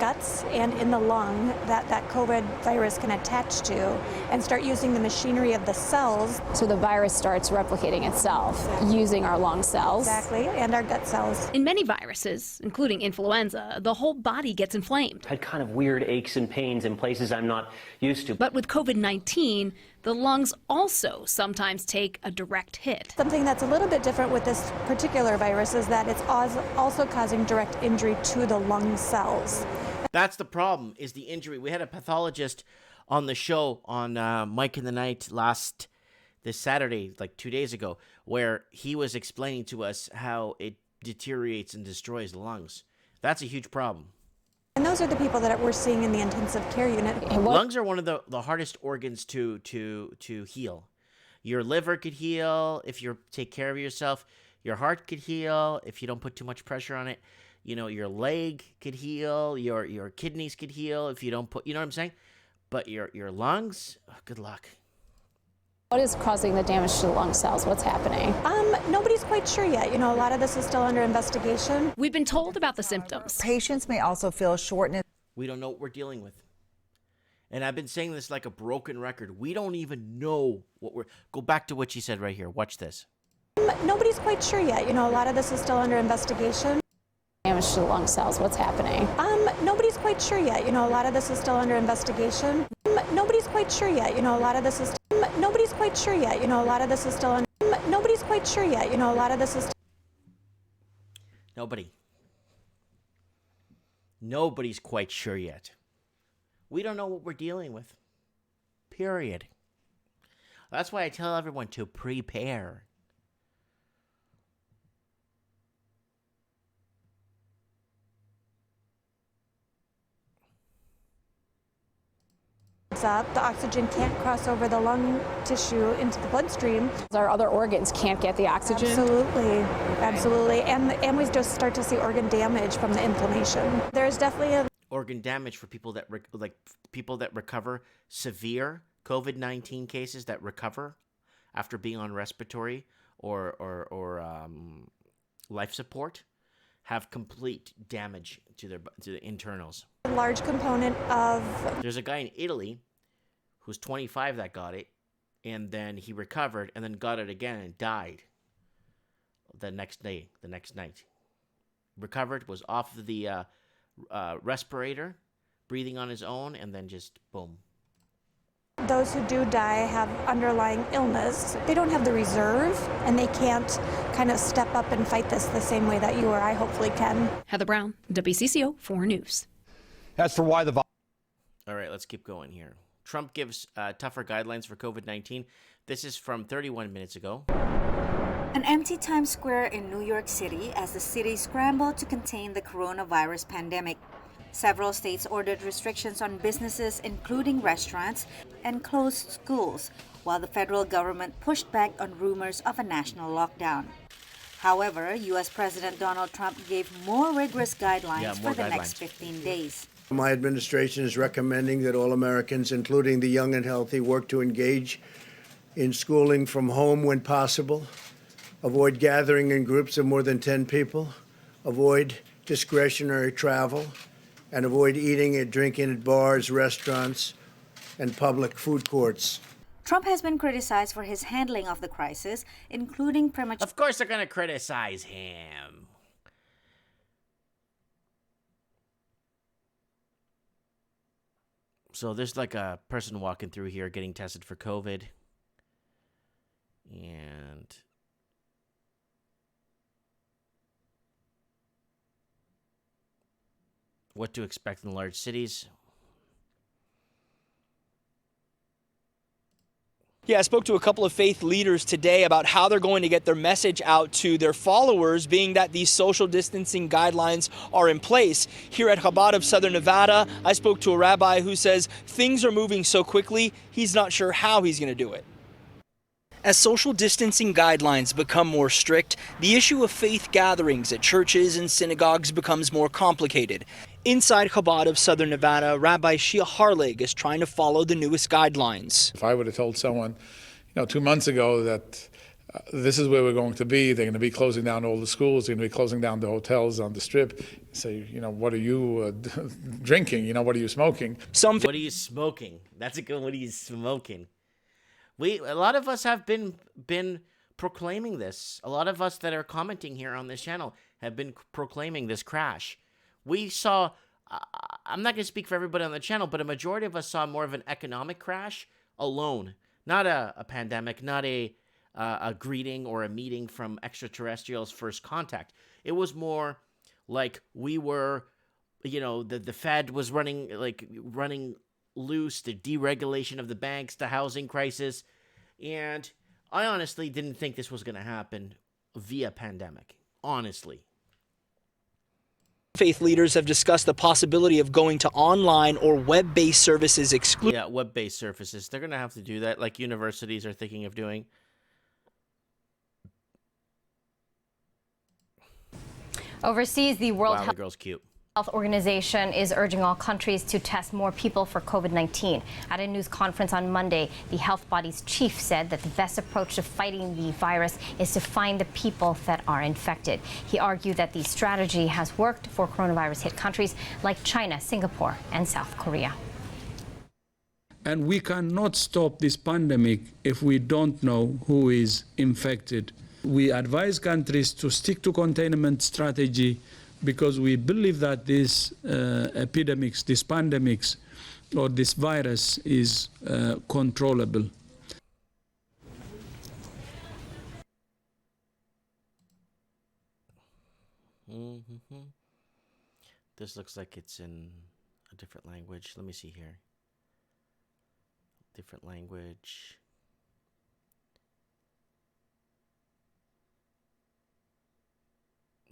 guts and in the lung that COVID virus can attach to and start using the machinery of the cells. So the virus starts replicating itself using our lung cells. Exactly, and our gut cells. In many viruses, including influenza, the whole body gets inflamed. I had kind of weird aches and pains in places I'm not used to. But with COVID-19, the lungs also sometimes take a direct hit. Something that's a little bit different with this particular virus is that it's also causing direct injury to the lung cells. That's the problem, is the injury. We had a pathologist on the show on Mike in the Night this Saturday, like 2 days ago, where he was explaining to us how it deteriorates and destroys the lungs. That's a huge problem. And those are the people that we're seeing in the intensive care unit. Lungs are one of the hardest organs to heal. Your liver could heal if you take care of yourself. Your heart could heal if you don't put too much pressure on it. You know, your leg could heal. Your kidneys could heal if you don't put, you know what I'm saying? But your lungs, good luck. What is causing the damage to the lung cells? What's happening? Nobody's quite sure yet. You know, a lot of this is still under investigation. We've been told about the symptoms. Patients may also feel shortness. We don't know what we're dealing with. And I've been saying this like a broken record. We don't even know what we're... Go back to what she said right here. Watch this. Nobody's quite sure yet. You know, a lot of this is still under investigation. Damage to the lung cells. What's happening? Nobody's quite sure yet. You know, a lot of this is still under investigation. Nobody's quite sure yet. You know, a lot of this is... Nobody's quite sure yet. You know, a lot of this is still under... Nobody's quite sure yet. You know, a lot of this is... Nobody's quite sure yet. We don't know what we're dealing with. Period. That's why I tell everyone to prepare. Up, the oxygen can't cross over the lung tissue into the bloodstream. Our other organs can't get the oxygen? Absolutely. And we just start to see organ damage from the inflammation. There's definitely organ damage for people that people that recover severe COVID-19 cases that recover after being on respiratory or life support have complete damage to the internals. A large component of... There's a guy in Italy who's 25 that got it, and then he recovered, and then got it again and died the next night. Recovered, was off the respirator, breathing on his own, and then just boom. Those who do die have underlying illness. They don't have the reserve, and they can't kind of step up and fight this the same way that you or I hopefully can. Heather Brown, WCCO 4 News. As for why the... All right, let's keep going here. Trump gives tougher guidelines for COVID-19. This is from 31 minutes ago. An empty Times Square in New York City as the city scrambled to contain the coronavirus pandemic. Several states ordered restrictions on businesses, including restaurants, and closed schools, while the federal government pushed back on rumors of a national lockdown. However, U.S. President Donald Trump gave more rigorous guidelines for the next 15 days. My administration is recommending that all Americans, including the young and healthy, work to engage in schooling from home when possible, avoid gathering in groups of more than 10 people, avoid discretionary travel, and avoid eating and drinking at bars, restaurants, and public food courts. Trump has been criticized for his handling of the crisis, including premature... Of course they're going to criticize him. So there's like a person walking through here getting tested for COVID. And what to expect in large cities. Yeah, I spoke to a couple of faith leaders today about how they're going to get their message out to their followers, being that these social distancing guidelines are in place. Here at Chabad of Southern Nevada, I spoke to a rabbi who says things are moving so quickly, he's not sure how he's going to do it. As social distancing guidelines become more strict, the issue of faith gatherings at churches and synagogues becomes more complicated. Inside Chabad of Southern Nevada, Rabbi Shia Harlig is trying to follow the newest guidelines. If I would have told someone, 2 months ago that this is where we're going to be, they're going to be closing down all the schools, they're going to be closing down the hotels on the strip, say, what are you drinking? What are you smoking? What are you smoking? That's a good one. What are you smoking? A lot of us have been proclaiming this. A lot of us that are commenting here on this channel have been proclaiming this crash. We saw, I'm not going to speak for everybody on the channel, but a majority of us saw more of an economic crash alone. Not a pandemic, not a greeting or a meeting from extraterrestrials first contact. It was more like we were, the Fed was running loose, the deregulation of the banks, the housing crisis. And I honestly didn't think this was going to happen via pandemic, honestly. Faith leaders have discussed the possibility of going to online or web-based services exclusively. Yeah, web-based services. They're going to have to do that, like universities are thinking of doing. Overseas, the World Wow, the girl's cute. Health Organization is urging all countries to test more people for COVID-19. At a news conference on Monday, the health body's chief said that the best approach to fighting the virus is to find the people that are infected. He argued that the strategy has worked for coronavirus-hit countries like China, Singapore, and South Korea. And we cannot stop this pandemic if we don't know who is infected. We advise countries to stick to containment strategy because we believe that this epidemics, this pandemics, or this virus is controllable. This looks like it's in a different language. Let me see here. Different language.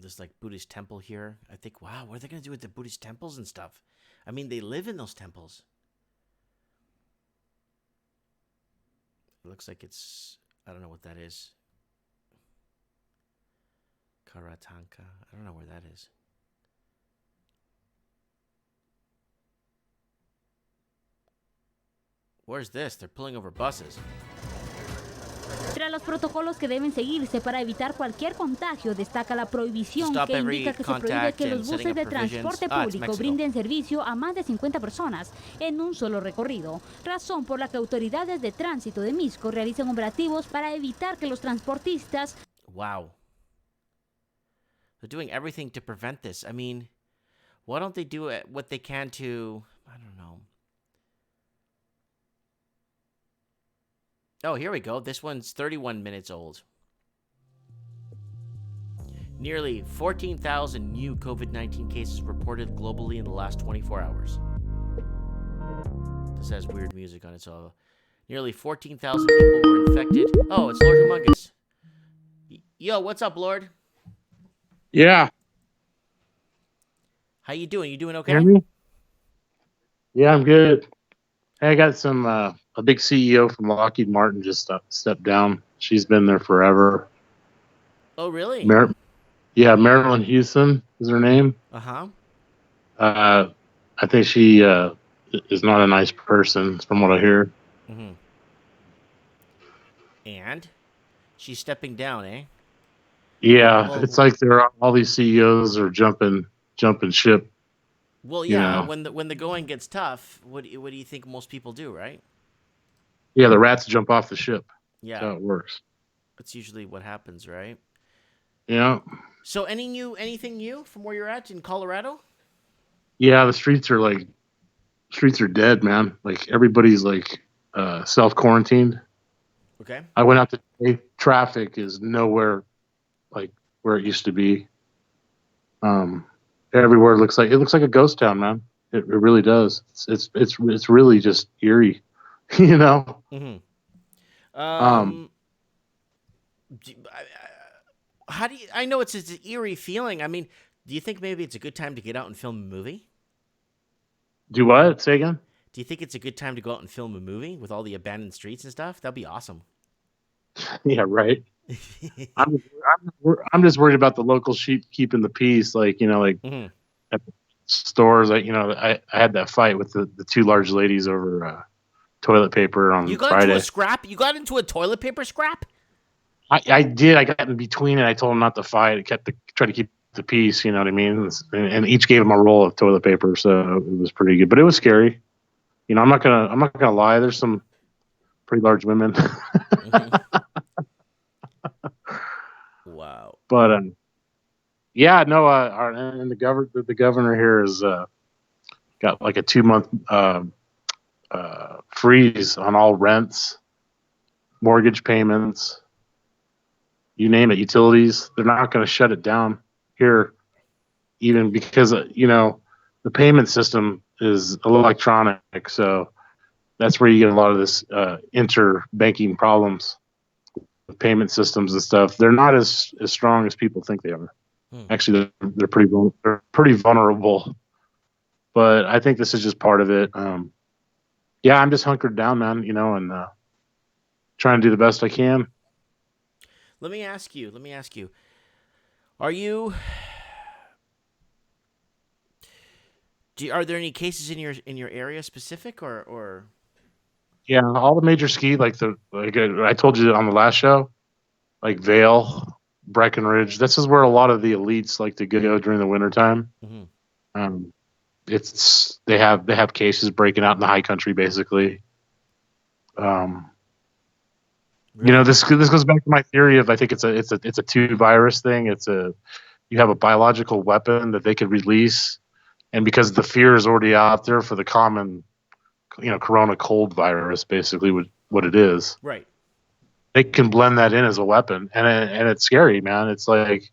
There's like Buddhist temple here. I think, wow, what are they going to do with the Buddhist temples and stuff? I mean, they live in those temples. It looks like it's, I don't know what that is. Karatanka. I don't know where that is. Where's this? They're pulling over buses. Entre los protocolos que deben seguirse para evitar cualquier contagio destaca la prohibición que indica que se prohíbe que los buses de transporte público brinden servicio a más de 50 personas en un solo recorrido, razón por la que autoridades de tránsito de Misco realizan operativos para evitar que los transportistas... Wow. They're doing everything to prevent this. I mean, why don't they do what they can to, I don't know. Oh, here we go. This one's 31 minutes old. Nearly 14,000 new COVID-19 cases reported globally in the last 24 hours. This has weird music on it, so nearly 14,000 people were infected. Oh, it's Lord Humongous. Yo, what's up, Lord? Yeah. How you doing? You doing okay? Hear me? Yeah, I'm good. Hey, I got some a big CEO from Lockheed Martin just stepped down. She's been there forever. Oh, really? Yeah, Marilyn Houston is her name. Uh-huh. I think she is not a nice person, from what I hear. Mm-hmm. And she's stepping down, eh? Yeah, it's like all these CEOs are jumping ship. Well, you yeah. know. When the going gets tough, what do you think most people do, right? Yeah, the rats jump off the ship. Yeah. That's how it works. That's usually what happens, right? Yeah. So, anything new from where you're at in Colorado? Yeah, the streets are dead, man. Like everybody's self quarantined. Okay. I went out today. Traffic is nowhere like where it used to be. Everywhere looks like a ghost town, man. It really does. It's really just eerie, you know. Mm-hmm. How do you? I know it's an eerie feeling. I mean, do you think maybe it's a good time to get out and film a movie? Do what? Say again. Do you think it's a good time to go out and film a movie with all the abandoned streets and stuff? That'd be awesome. Yeah, right. I'm just worried about the local sheep keeping the peace. Mm-hmm. At the stores. I had that fight with the two large ladies over toilet paper on You got Friday. into a scrap? You got into a toilet paper scrap? I did. I got in between, and I told them not to fight. I try to keep the peace. You know what I mean? And each gave them a roll of toilet paper, so it was pretty good. But it was scary. I'm not gonna lie. There's some pretty large women. Wow. But yeah, no. And the governor here has got like a 2-month freeze on all rents, mortgage payments, you name it, utilities. They're not going to shut it down here, even because the payment system is electronic, so that's where you get a lot of this interbanking problems with payment systems and stuff. They're not as strong as people think they are. Actually, they're pretty vulnerable. But I think this is just part of it. Yeah, I'm just hunkered down, man. And trying to do the best I can. Let me ask you. Are you? Are there any cases in your area specific or? Yeah, all the major ski like I told you on the last show, like Vail, Breckenridge. This is where a lot of the elites like to go during the wintertime. Mm-hmm. They have cases breaking out in the high country basically. Really? This goes back to my theory of I think it's a two virus thing. You have a biological weapon that they could release, and because the fear is already out there for the common, corona cold virus, basically what it is. Right. They can blend that in as a weapon, and it's scary, man. It's like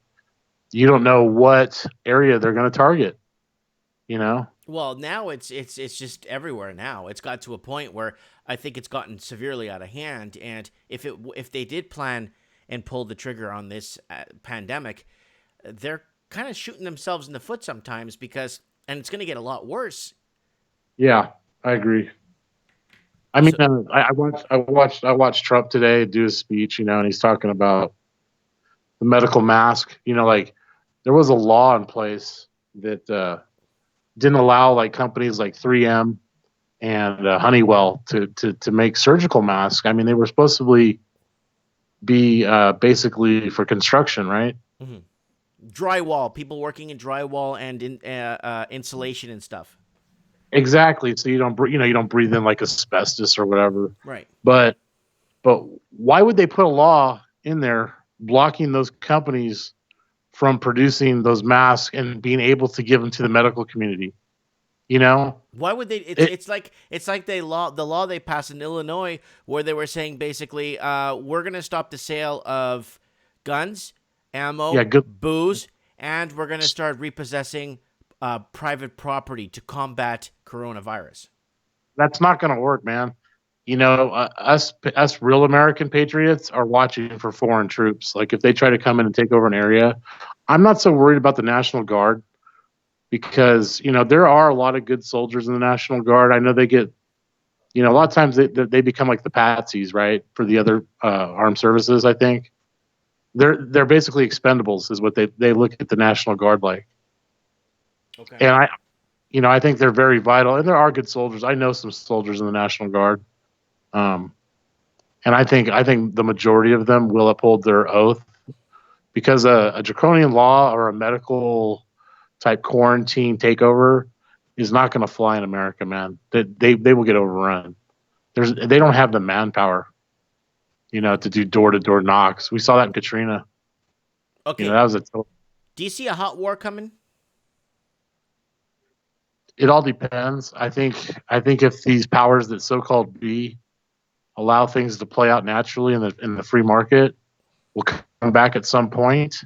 you don't know what area they're going to target. Well, now it's just everywhere now. It's got to a point where I think it's gotten severely out of hand. And if they did plan and pull the trigger on this pandemic, they're kind of shooting themselves in the foot sometimes and it's going to get a lot worse. Yeah, I agree. I mean, I watched Trump today do his speech, and he's talking about the medical mask. There was a law in place that didn't allow companies like 3M and Honeywell to make surgical masks. I mean, they were supposed to be basically for construction, right? Mm-hmm. Drywall, people working in drywall and in insulation and stuff. Exactly. So you don't breathe in like asbestos or whatever. Right. But why would they put a law in there blocking those companies from producing those masks and being able to give them to the medical community? Why would they? It's like the law they passed in Illinois where they were saying basically we're going to stop the sale of guns, ammo, booze, and we're going to start repossessing private property to combat coronavirus. That's not going to work, man. us real American patriots are watching for foreign troops. Like if they try to come in and take over an area, I'm not so worried about the National Guard because there are a lot of good soldiers in the National Guard. I know they get, a lot of times they become like the patsies, right, for the other armed services. I think they're basically expendables, is what they look at the National Guard like. Okay. And I think they're very vital, and there are good soldiers. I know some soldiers in the National Guard, and I think the majority of them will uphold their oath because a draconian law or a medical type quarantine takeover is not going to fly in America, man. They will get overrun. They don't have the manpower, to do door to door knocks. We saw that in Katrina. Okay. That was Do you see a hot war coming? It all depends. I think if these powers that so-called be allow things to play out naturally in the free market, we'll come back at some point.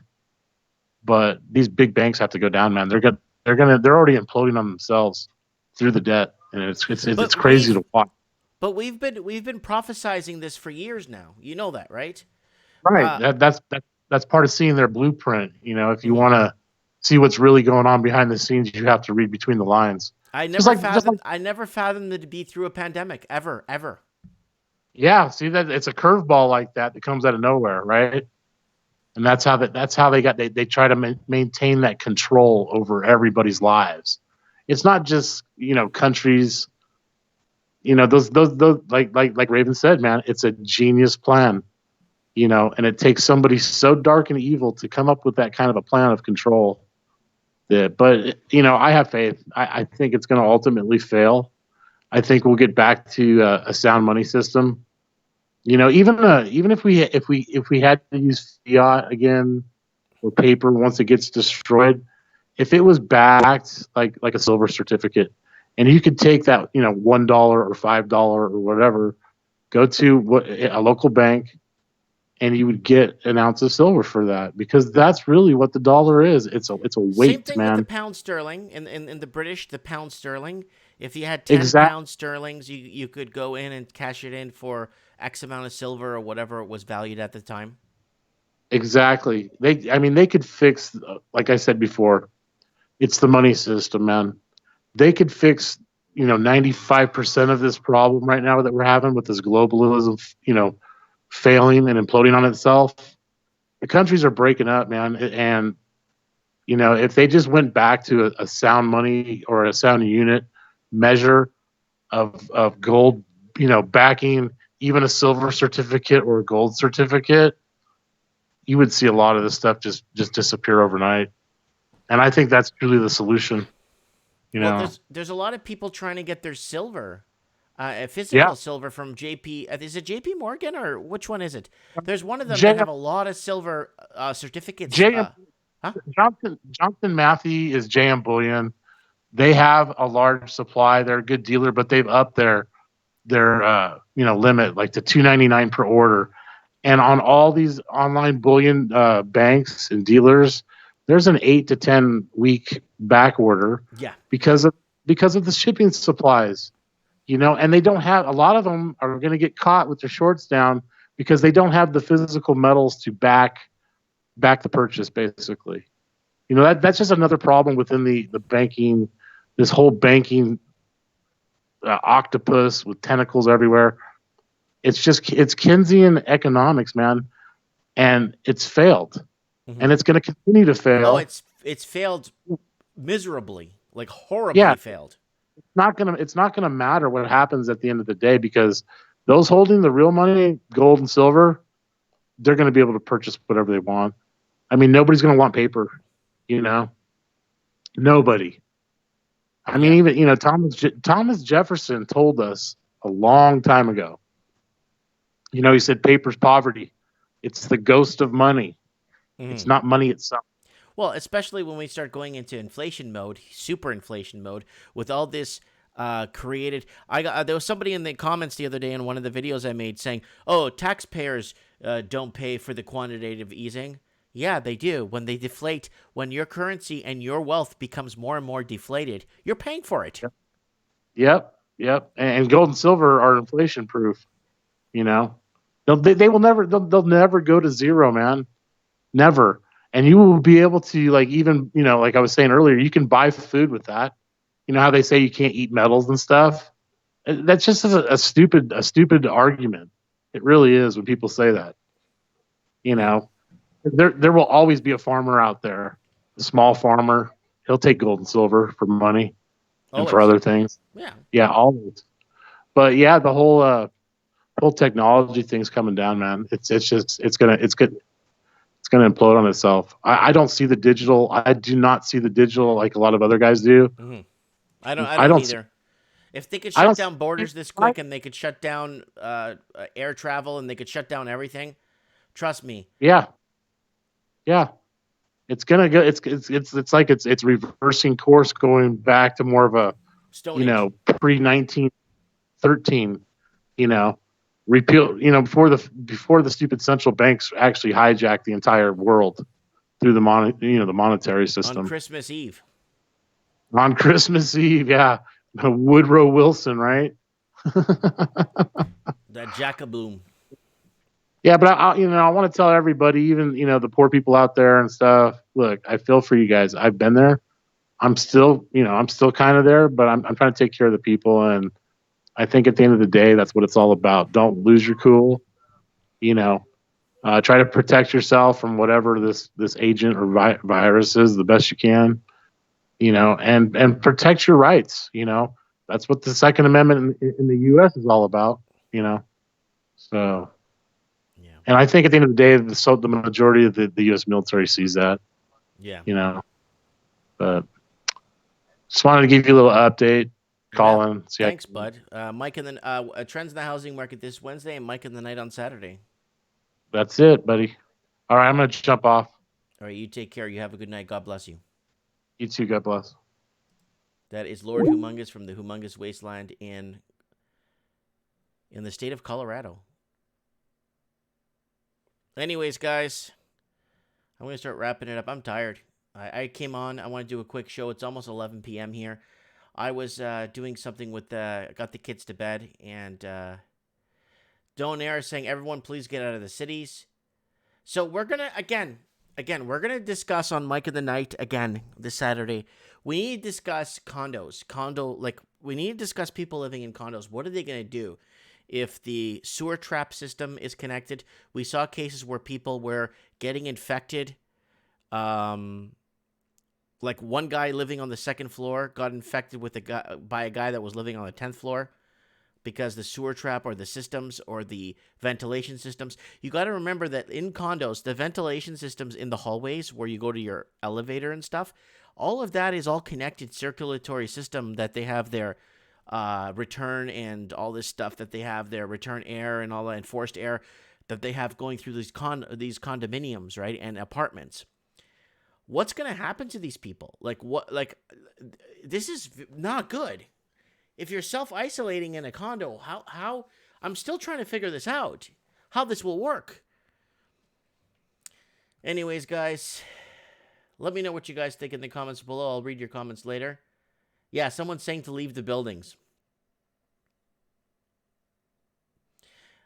But these big banks have to go down, man. They're already imploding on themselves through the debt, and it's crazy to watch. But we've been prophesizing this for years now. You know that, right? Right. That's part of seeing their blueprint. If you want to see what's really going on behind the scenes, you have to read between the lines. I never fathomed it to be through a pandemic ever. Yeah, see that it's a curveball like that comes out of nowhere, right? And that's how they try to maintain that control over everybody's lives. It's not just countries. Those like Raven said, man, it's a genius plan. And it takes somebody so dark and evil to come up with that kind of a plan of control. But I have faith. I think it's going to ultimately fail. I think we'll get back to a sound money system. Even if we had to use fiat again or paper once it gets destroyed, if it was backed like a silver certificate, and you could take that $1 or $5 or whatever, go to a local bank, and you would get an ounce of silver for that, because that's really what the dollar is. It's a weight, Same thing man. with the pound sterling. In the British, the pound sterling. If you had 10 pound sterlings, you could go in and cash it in for X amount of silver or whatever it was valued at the time. Exactly. They could fix, like I said before, it's the money system, man. They could fix, 95% of this problem right now that we're having with this globalism, failing and imploding on itself. The countries are breaking up, man. And, if they just went back to a sound money or a sound unit measure of gold, backing even a silver certificate or a gold certificate, you would see a lot of this stuff just disappear overnight. And I think that's truly the solution. Well, there's a lot of people trying to get their silver, physical silver from JP. Is it JP Morgan or which one is it? There's one of them that have a lot of silver certificates. Johnson Matthey is JM Bullion. They have a large supply. They're a good dealer, but they've upped their limit like to $2.99 per order. And on all these online bullion banks and dealers, there's an 8 to 10 week back order. Yeah. Because of the shipping supplies, and they don't have, a lot of them are going to get caught with their shorts down because they don't have the physical metals to back the purchase, basically. That's just another problem within the banking, this whole banking octopus with tentacles everywhere. It's Keynesian economics, man, and it's failed, and it's going to continue to fail. Oh, it's failed miserably, like horribly failed. It's not gonna matter what happens at the end of the day, because those holding the real money, gold and silver, they're going to be able to purchase whatever they want. Nobody's going to want paper, Nobody. Even Thomas Jefferson told us a long time ago. He said paper's poverty. It's the ghost of money. It's not money itself. Well, especially when we start going into inflation mode, super inflation mode, with all this created. There was somebody in the comments the other day in one of the videos I made saying, "Oh, taxpayers don't pay for the quantitative easing." Yeah, they do. When they deflate, when your currency and your wealth becomes more and more deflated, you're paying for it. Yep. Yep. And gold and silver are inflation proof. You know, they will never they'll never go to zero, man. Never. And you will be able to, like, even, like I was saying earlier, you can buy food with that. You know how they say you can't eat metals and stuff? That's just a stupid argument. It really is when people say that. There will always be a farmer out there, a small farmer. He'll take gold and silver for money and for other things. Yeah, always. But yeah, the whole technology thing's coming down, man. It's gonna implode on itself. I don't see the digital. I do not see the digital like a lot of other guys do. Mm-hmm. I don't either. If they could shut down borders this quick, and they could shut down air travel, and they could shut down everything, trust me. Yeah. It's gonna go. It's like it's reversing course, going back to more of a pre-1913. Repeal. Before the stupid central banks actually hijacked the entire world through the monetary system. On Christmas Eve. On Christmas Eve, yeah. Woodrow Wilson, right? That Jackaboom. Yeah, but I want to tell everybody, even the poor people out there and stuff. Look, I feel for you guys. I've been there. I'm still kind of there, but I'm trying to take care of the people, and I think at the end of the day, that's what it's all about. Don't lose your cool. Try to protect yourself from whatever this agent or virus is the best you can. And protect your rights. That's what the Second Amendment in the U.S. is all about. So. Yeah. And I think at the end of the day, the majority of the U.S. military sees that. Yeah. But just wanted to give you a little update. Colin. Thanks, bud. Mike and then trends in the housing market this Wednesday, and Mike in the night on Saturday. That's it, buddy. All right, I'm gonna jump off. All right, you take care. You have a good night. God bless you. You too. God bless. That is Lord Humongous from the Humongous Wasteland in the state of Colorado. Anyways, guys, I'm going to start wrapping it up. I'm tired. I came on. I want to do a quick show. It's almost 11 p.m. here. I was doing something with got the kids to bed, and Donaire is saying, everyone please get out of the cities. So we're going to, again, we're going to discuss on Mike of the Night again this Saturday. We need to discuss condos. We need to discuss people living in condos. What are they going to do? If the sewer trap system is connected, we saw cases where people were getting infected. Like one guy living on the second floor got infected by a guy that was living on the 10th floor because the sewer trap or the systems or the ventilation systems. You got to remember that in condos, the ventilation systems in the hallways where you go to your elevator and stuff, all of that is all connected circulatory system that they have their return and all this stuff that they have their return air and all that enforced air that they have going through these condominiums, right, and apartments. What's going to happen to these people? This is not good. If you're self-isolating in a condo, how I'm still trying to figure this out, how this will work. Anyways, guys, let me know what you guys think in the comments below. I'll read your comments later. Yeah, someone's saying to leave the buildings.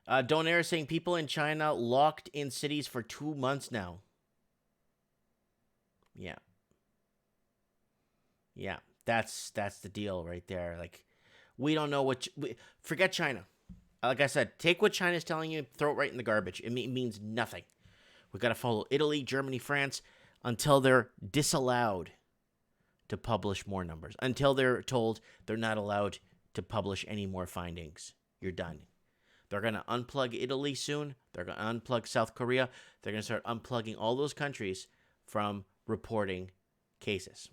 Donaire is saying people in China locked in cities for 2 months now. Yeah. Yeah, that's the deal right there. Like, we don't know forget China. Like I said, take what China's telling you, throw it right in the garbage. It means nothing. We've got to follow Italy, Germany, France until they're disallowed to publish more numbers. Until they're told they're not allowed to publish any more findings. You're done. They're going to unplug Italy soon. They're going to unplug South Korea. They're going to start unplugging all those countries from reporting cases.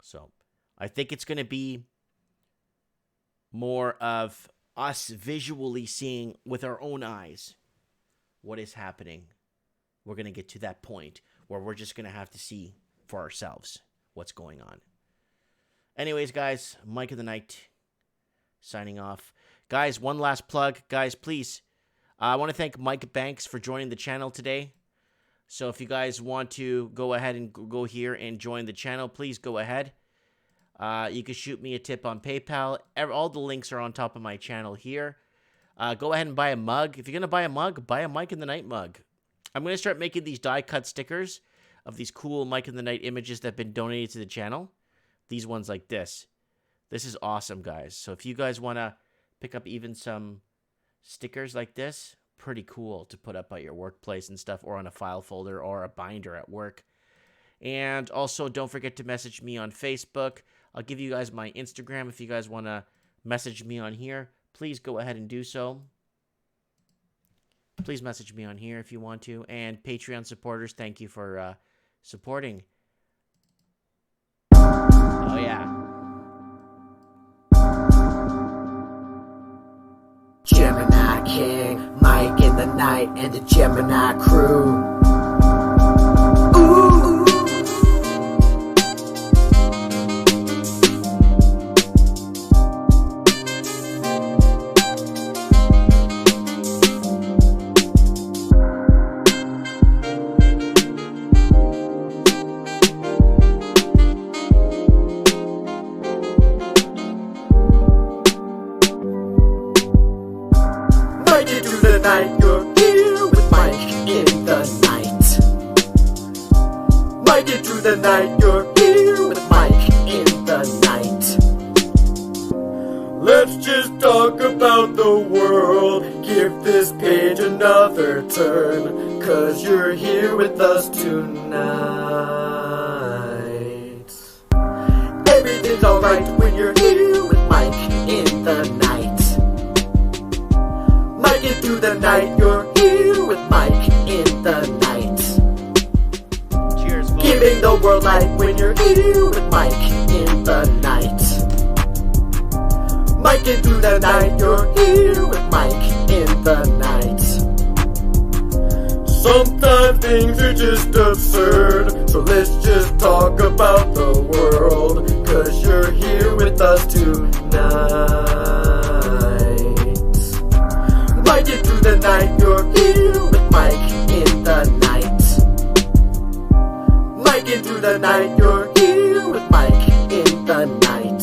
So I think it's going to be more of us visually seeing with our own eyes what is happening. We're going to get to that point where we're just going to have to see for ourselves what's going on. Anyways, guys, Mike of the Night signing off. Guys, one last plug. Guys, please, I want to thank Mike Banks for joining the channel today. So if you guys want to go ahead and go here and join the channel, please go ahead. You can shoot me a tip on PayPal. All the links are on top of my channel here. Go ahead and buy a mug. If you're going to buy a mug, buy a Mike in the Night mug. I'm going to start making these die-cut stickers of these cool Mike in the Night images that have been donated to the channel. These ones like this. This is awesome, guys. So if you guys want to pick up even some stickers like this, pretty cool to put up at your workplace and stuff, or on a file folder or a binder at work. And also, don't forget to message me on Facebook. I'll give you guys my Instagram if you guys want to message me on here. Please go ahead and do so. Please message me on here if you want to. And Patreon supporters, thank you for supporting. Oh, yeah. Gemini King, Mike in the Night, and the Gemini crew. Ooh. Night, you're here with Mike in the night. Mike it through the night, you're here with Mike in the night. Let's just talk about the world, give this page another turn, 'cause you're here with us tonight. Everything's alright when you're here with Mike in the night. Mike it through the night, you're here with Mike in the night. Cheers, folks. Giving the world light when you're here with Mike in the night. Mike it through the night, you're here with Mike in the night. Sometimes things are just absurd, so let's just talk about the world, 'cause you're here with us tonight. Mike it through the night, you're here with Mike in the night. Mike it through the night, you're here with Mike in the night.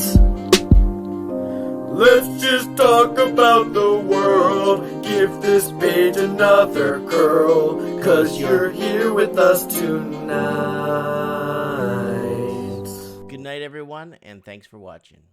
Let's just talk about the world, give this page another curl, 'cause you're here with us tonight. Good night, everyone, and thanks for watching.